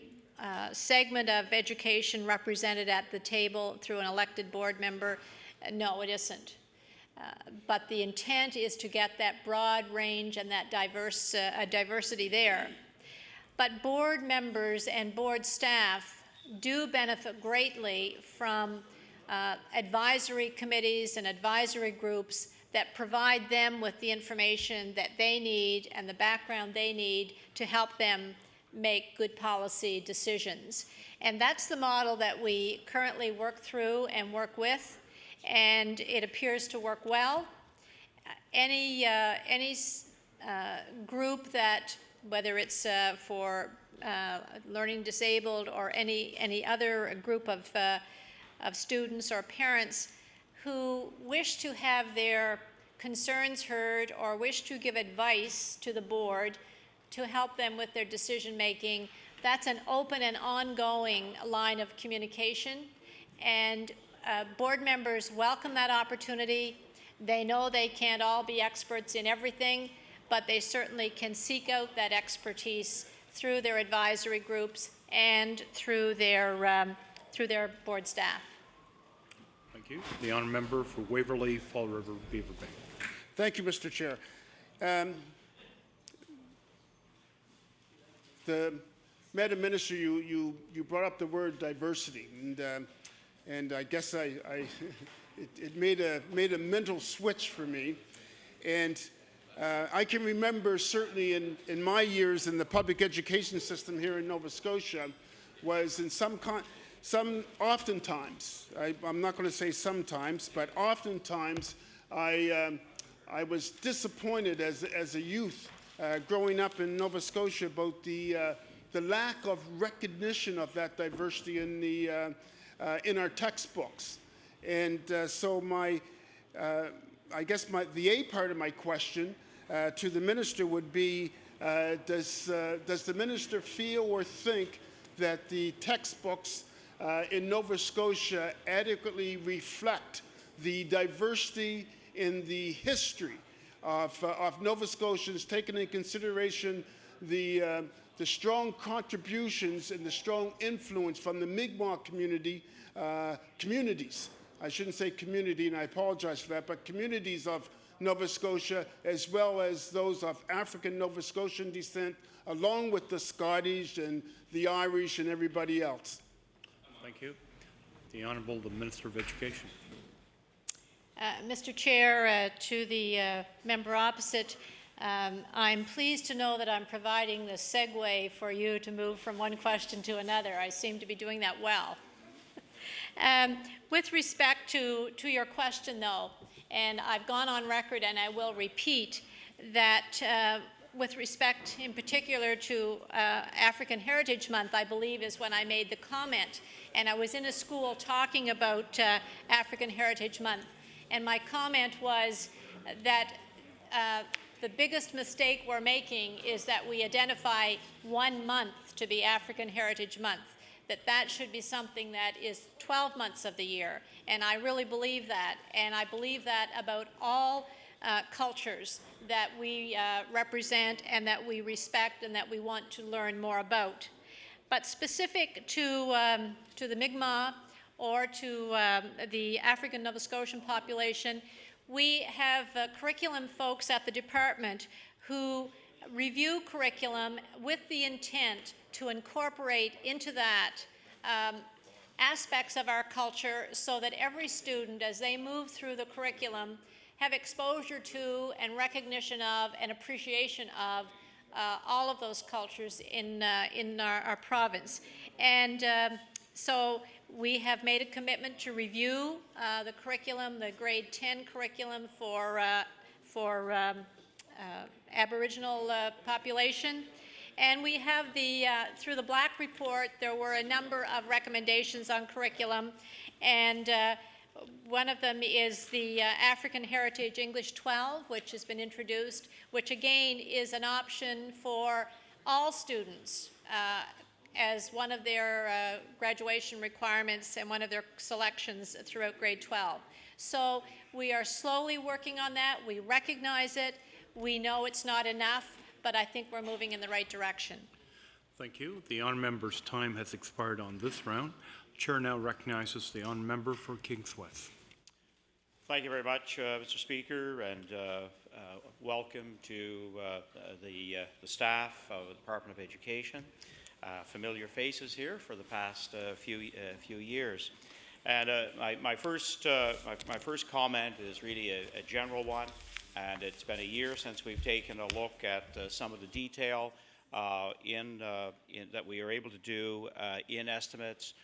segment of education represented at the table through an elected board member? No, it isn't. But the intent is to get that broad range and that diversity there. But board members and board staff do benefit greatly from advisory committees and advisory groups that provide them with the information that they need and the background they need to help them make good policy decisions. And that's the model that we currently work through and work with, and it appears to work well. Any group that, whether it's for learning disabled or any other group of students or parents who wish to have their concerns heard or wish to give advice to the board to help them with their decision making, that's an open and ongoing line of communication. And board members welcome that opportunity. They know they can't all be experts in everything, but they certainly can seek out that expertise through their advisory groups and through their board staff. Thank you. The honourable member for Waverley, Fall River, Beaver Bay. Thank you, Mr. Chair. Madam Minister, you brought up the word diversity, and I guess it made a mental switch for me, and I can remember certainly in my years in the public education system here in Nova Scotia was in oftentimes, I'm not going to say sometimes, but oftentimes I was disappointed as a youth growing up in Nova Scotia about the lack of recognition of that diversity in our textbooks. And so I guess the A part of my question to the minister would be, does the minister feel or think that the textbooks in Nova Scotia adequately reflect the diversity in the history of Nova Scotians, taking into consideration the strong contributions and the strong influence from the Mi'kmaq communities. I shouldn't say community, and I apologize for that, but communities of Nova Scotia, as well as those of African Nova Scotian descent, along with the Scottish and the Irish and everybody else. Thank you. The Honourable the Minister of Education. Mr. Chair, to the member opposite, I'm pleased to know that I'm providing the segue for you to move from one question to another. I seem to be doing that well. With respect to your question, though, and I've gone on record and I will repeat that with respect in particular to African Heritage Month, I believe is when I made the comment, and I was in a school talking about African Heritage Month, and my comment was that the biggest mistake we're making is that we identify 1 month to be African Heritage Month, that should be something that is 12 months of the year. And I really believe that. And I believe that about all cultures that we represent and that we respect and that we want to learn more about. But specific to the Mi'kmaq or to the African Nova Scotian population, we have curriculum folks at the department who review curriculum with the intent to incorporate into that aspects of our culture so that every student, as they move through the curriculum, have exposure to and recognition of and appreciation of all of those cultures in our province. And so We have made a commitment to review the curriculum, the grade 10 curriculum for Aboriginal population. And we have through the Black Report, there were a number of recommendations on curriculum, and one of them is the African Heritage English 12, which has been introduced, which again is an option for all students as one of their graduation requirements and one of their selections throughout grade 12. So we are slowly working on that. We recognize it. We know it's not enough, but I think we're moving in the right direction. Thank you. The honour member's time has expired on this round. Chair now recognizes the honour member for Kings West. Thank you very much, Mr. Speaker, and welcome to the staff of the Department of Education. Familiar faces here for the past few years. And my first comment is really a general one, and it's been a year since we've taken a look at some of the detail that we are able to do in estimates,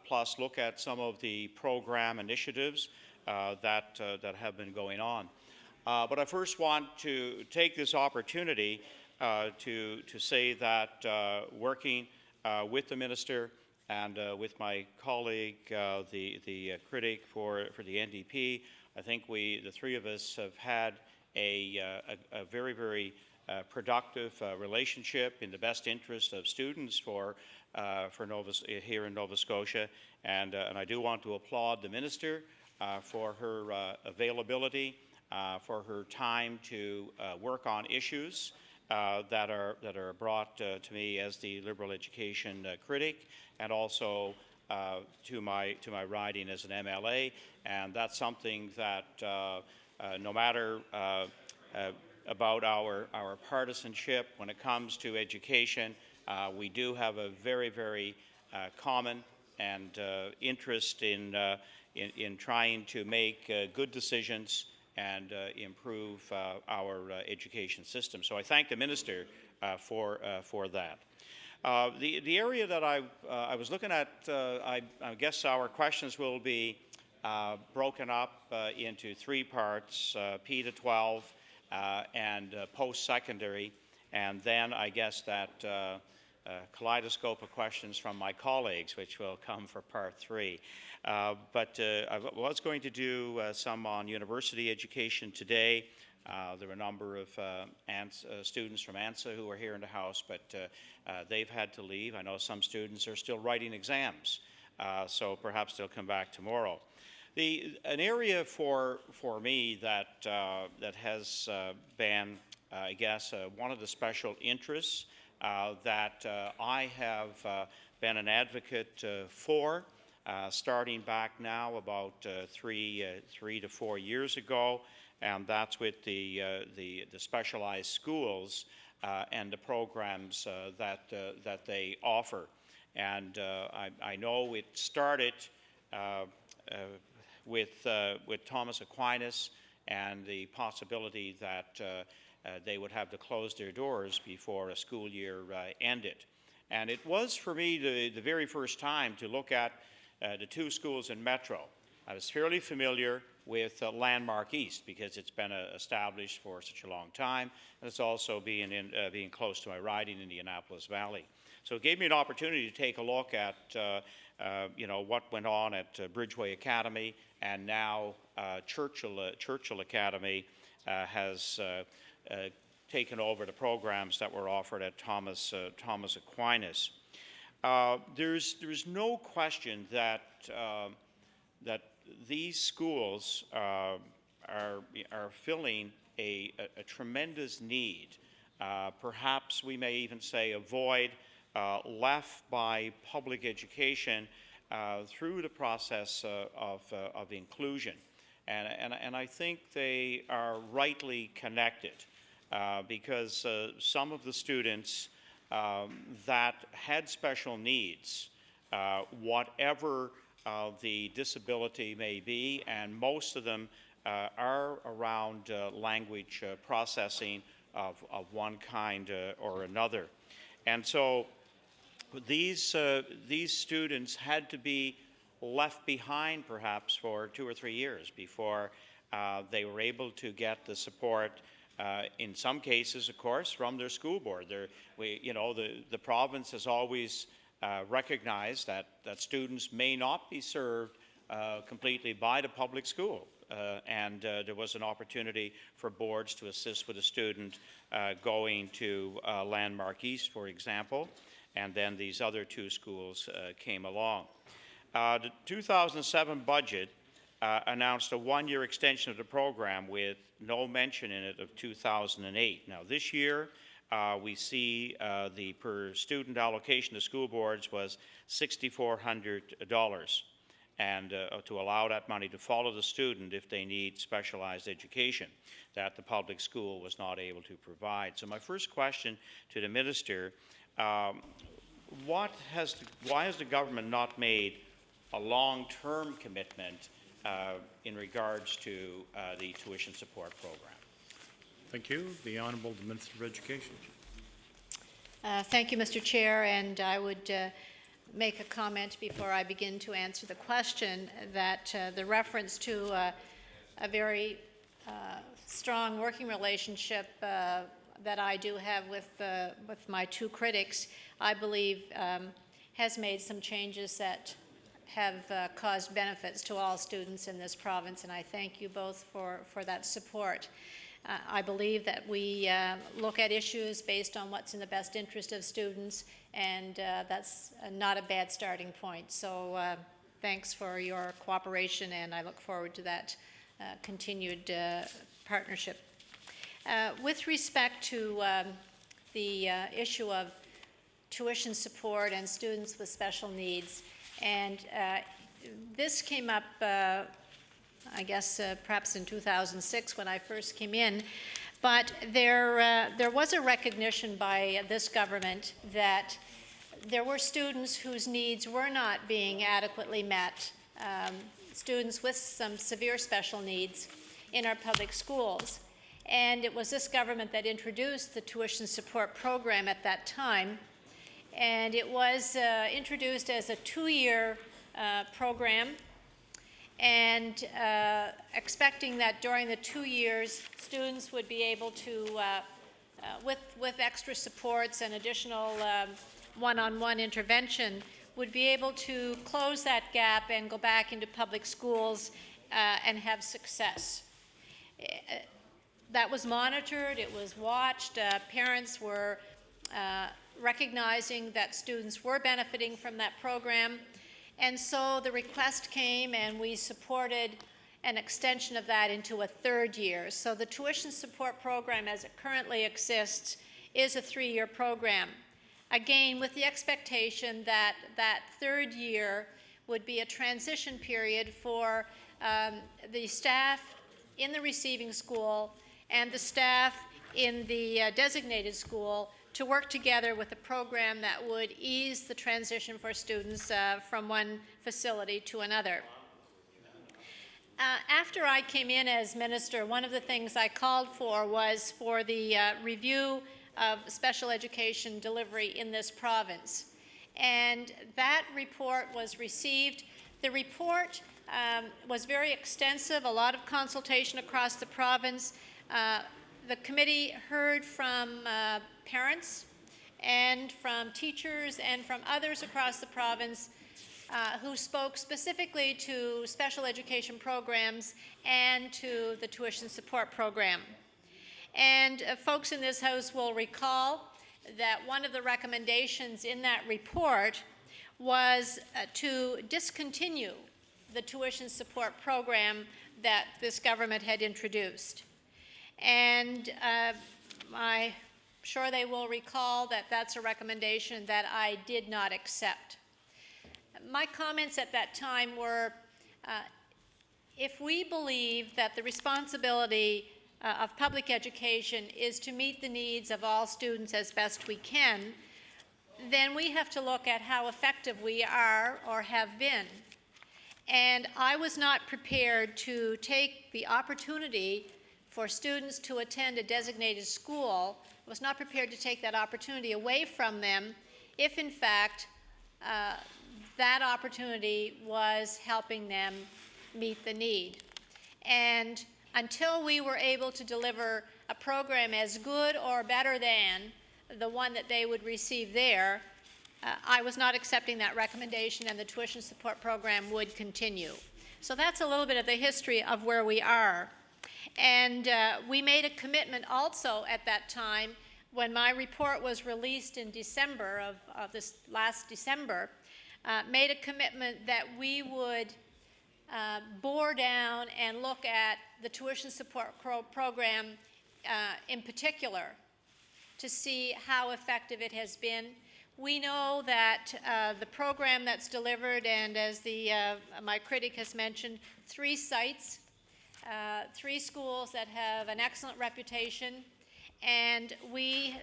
plus look at some of the program initiatives that have been going on. But I first want to take this opportunity to say that working with the Minister and with my colleague, the critic for the NDP, I think the three of us have had a very, very productive relationship in the best interest of students here in Nova Scotia, and I do want to applaud the Minister for her availability, for her time to work on issues that are brought to me as the Liberal Education critic, and also to my riding as an MLA, and that's something that no matter about our partisanship when it comes to education, we do have a very, very common and interest in trying to make good decisions and improve our education system. So I thank the Minister for that. The area that I was looking at, I guess our questions will be broken up into three parts, P to 12 and post-secondary, and then I guess that kaleidoscope of questions from my colleagues, which will come for part 3. But I was going to do some on university education today. There were a number of students from ANSA who are here in the House, but they've had to leave. I know some students are still writing exams, so perhaps they'll come back tomorrow. An area for me that has been, I guess, one of the special interests that I have been an advocate for, starting back now about 3 to 4 years ago, and that's with the specialized schools and the programs that they offer. And I know it started with Thomas Aquinas and the possibility that they would have to close their doors before a school year ended. And it was for me the very first time to look at the two schools in Metro. I was fairly familiar with Landmark East because it's been established for such a long time, and it's also being close to my riding in Indianapolis Valley. So it gave me an opportunity to take a look at what went on at Bridgeway Academy, and now Churchill Academy has taken over the programs that were offered at Thomas Aquinas. There's no question that these schools are filling a tremendous need. Perhaps we may even say a void left by public education through the process of inclusion. And I think they are rightly connected because some of the students that had special needs, whatever the disability may be, and most of them are around language processing of one kind or another. And so these students had to be left behind perhaps for 2 or 3 years before they were able to get the support, in some cases, of course, from their school board. The province has always recognized that students may not be served completely by the public school. And there was an opportunity for boards to assist with a student going to Landmark East, for example, and then these other 2 schools came along. The 2007 budget announced a 1-year extension of the program with no mention in it of 2008. Now, this year, we see the per student allocation to school boards was $6,400, and to allow that money to follow the student if they need specialized education that the public school was not able to provide. So my first question to the minister, why has the government not made a long-term commitment in regards to the tuition support program? Thank you. The Honourable Minister of Education. Thank you, Mr. Chair, and I would make a comment before I begin to answer the question that the reference to a very strong working relationship that I do have with my 2 critics, I believe has made some changes that have caused benefits to all students in this province, and I thank you both for that support. I believe that we look at issues based on what's in the best interest of students, and that's not a bad starting point. So thanks for your cooperation, and I look forward to that continued partnership. With respect to the issue of tuition support and students with special needs, and this came up I guess perhaps in 2006 when I first came in, but there was a recognition by this government that there were students whose needs were not being adequately met, students with some severe special needs in our public schools. And it was this government that introduced the tuition support program at that time, and it was introduced as a 2-year program, and expecting that during the 2 years, students would be able to, with extra supports and additional one-on-one intervention, would be able to close that gap and go back into public schools and have success. That was monitored, it was watched, parents were recognizing that students were benefiting from that program. And so the request came, and we supported an extension of that into a 3rd year. So the tuition support program as it currently exists is a 3-year program. Again, with the expectation that that 3rd year would be a transition period for the staff in the receiving school and the staff in the designated school to work together with a program that would ease the transition for students from one facility to another. After I came in as minister, one of the things I called for was for the review of special education delivery in this province. And that report was received. The report was very extensive, a lot of consultation across the province. The committee heard from parents and from teachers and from others across the province who spoke specifically to special education programs and to the tuition support program. And folks in this House will recall that one of the recommendations in that report was to discontinue the tuition support program that this government had introduced. And I'm sure they will recall that that's a recommendation that I did not accept. My comments at that time were, if we believe that the responsibility of public education is to meet the needs of all students as best we can, then we have to look at how effective we are or have been. And I was not prepared to take the opportunity for students to attend a designated school, was not prepared to take that opportunity away from them if in fact that opportunity was helping them meet the need. And until we were able to deliver a program as good or better than the one that they would receive there, I was not accepting that recommendation, and the tuition support program would continue. So that's a little bit of the history of where we are. And we made a commitment also at that time, when my report was released in December of this last December, made a commitment that we would bore down and look at the tuition support program in particular to see how effective it has been. We know that the program that's delivered, and as my critic has mentioned, 3 sites, 3 schools that have an excellent reputation, and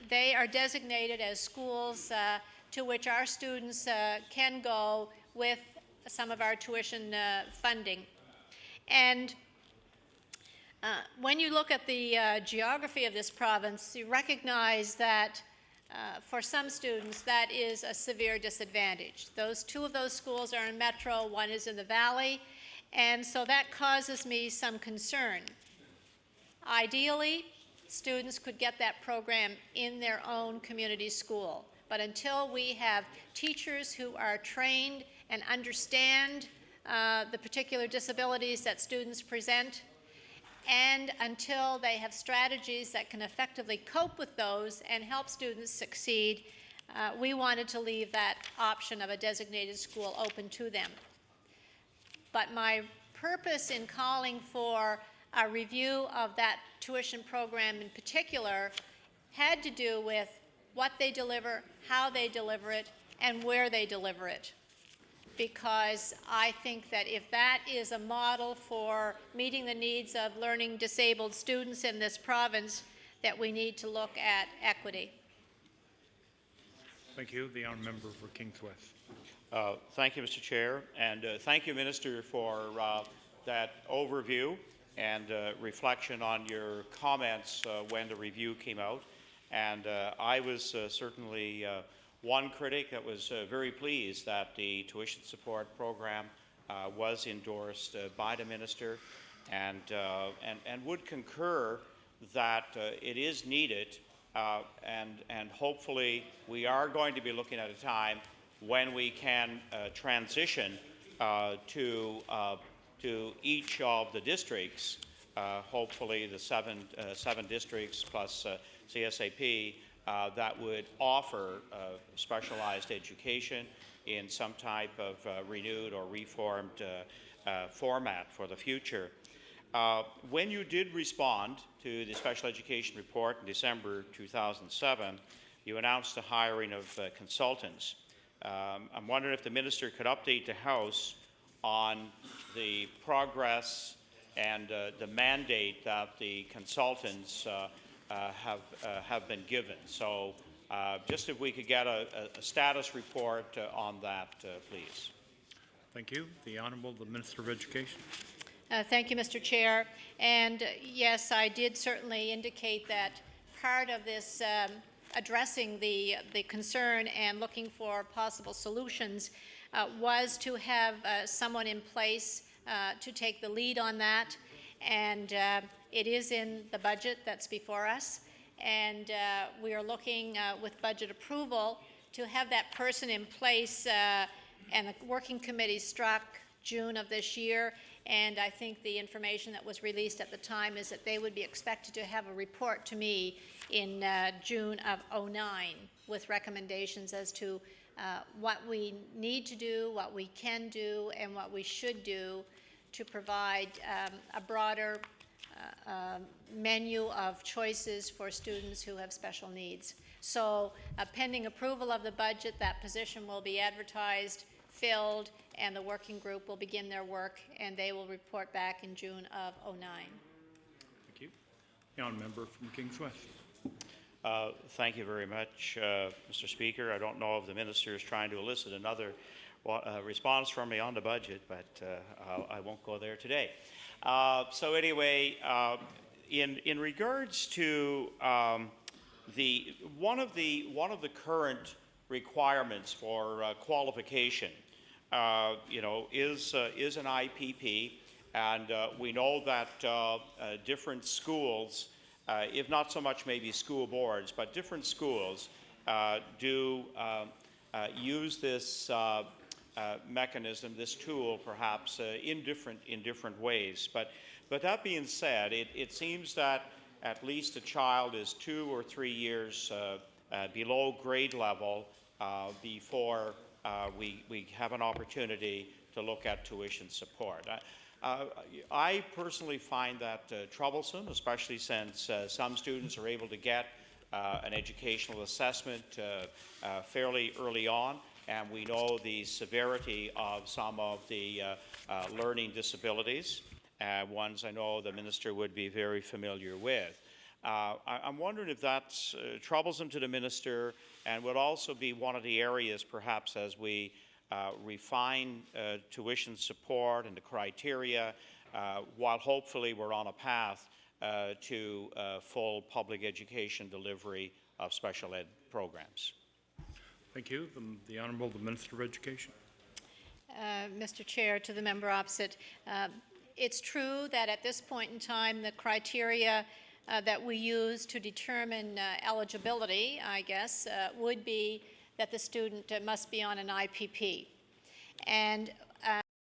they are designated as schools to which our students can go with some of our tuition funding. And when you look at the geography of this province, you recognize that for some students that is a severe disadvantage. 2 of those schools are in Metro, 1 is in the Valley, and so that causes me some concern. Ideally, students could get that program in their own community school, but until we have teachers who are trained and understand the particular disabilities that students present, and until they have strategies that can effectively cope with those and help students succeed, we wanted to leave that option of a designated school open to them. But my purpose in calling for a review of that tuition program in particular had to do with what they deliver, how they deliver it, and where they deliver it. Because I think that if that is a model for meeting the needs of learning disabled students in this province, that we need to look at equity. Thank you. The honourable member for Kings West. Thank you, Mr. Chair, and thank you, Minister, for that overview and reflection on your comments when the review came out. And I was certainly one critic that was very pleased that the tuition support program was endorsed by the minister, and would concur that it is needed, and hopefully we are going to be looking at a time when we can transition to each of the districts, hopefully the seven districts plus CSAP, that would offer specialized education in some type of renewed or reformed format for the future. When you did respond to the special education report in December 2007, you announced the hiring of consultants. I'm wondering if the minister could update the House on the progress and the mandate that the consultants have been given. So just if we could get a status report on that, please. Thank you. The Honourable, the Minister of Education. Thank you, Mr. Chair. And yes, I did certainly indicate that part of this addressing the concern and looking for possible solutions was to have someone in place to take the lead on that. And it is in the budget that's before us. And we are looking with budget approval to have that person in place, and the working committee struck June of this year. And I think the information that was released at the time is that they would be expected to have a report to me in June of '09 with recommendations as to what we need to do, what we can do, and what we should do to provide a broader menu of choices for students who have special needs. So pending approval of the budget, that position will be advertised, filled, and the working group will begin their work, and they will report back in June of '09. Thank you. The honourable member from Kings West. Thank you very much, Mr. Speaker. I don't know if the minister is trying to elicit another response from me on the budget, but I won't go there today. So anyway, in regards to one of the current requirements for qualification is an IPP, and we know that different schools, if not so much maybe school boards, but different schools do use this mechanism, this tool, perhaps in different ways. But that being said, it seems that at least a child is 2 or 3 years below grade level before we have an opportunity to look at tuition support. I personally find that troublesome, especially since some students are able to get an educational assessment fairly early on, and we know the severity of some of the learning disabilities, ones I know the minister would be very familiar with. I'm wondering if that's troublesome to the minister, and would also be one of the areas perhaps as we refine tuition support and the criteria, while hopefully we're on a path to full public education delivery of special ed programs. Thank you. The Honourable the Minister of Education. Mr. Chair, to the member opposite, it's true that at this point in time the criteria that we use to determine eligibility, I guess, would be that the student must be on an IPP. And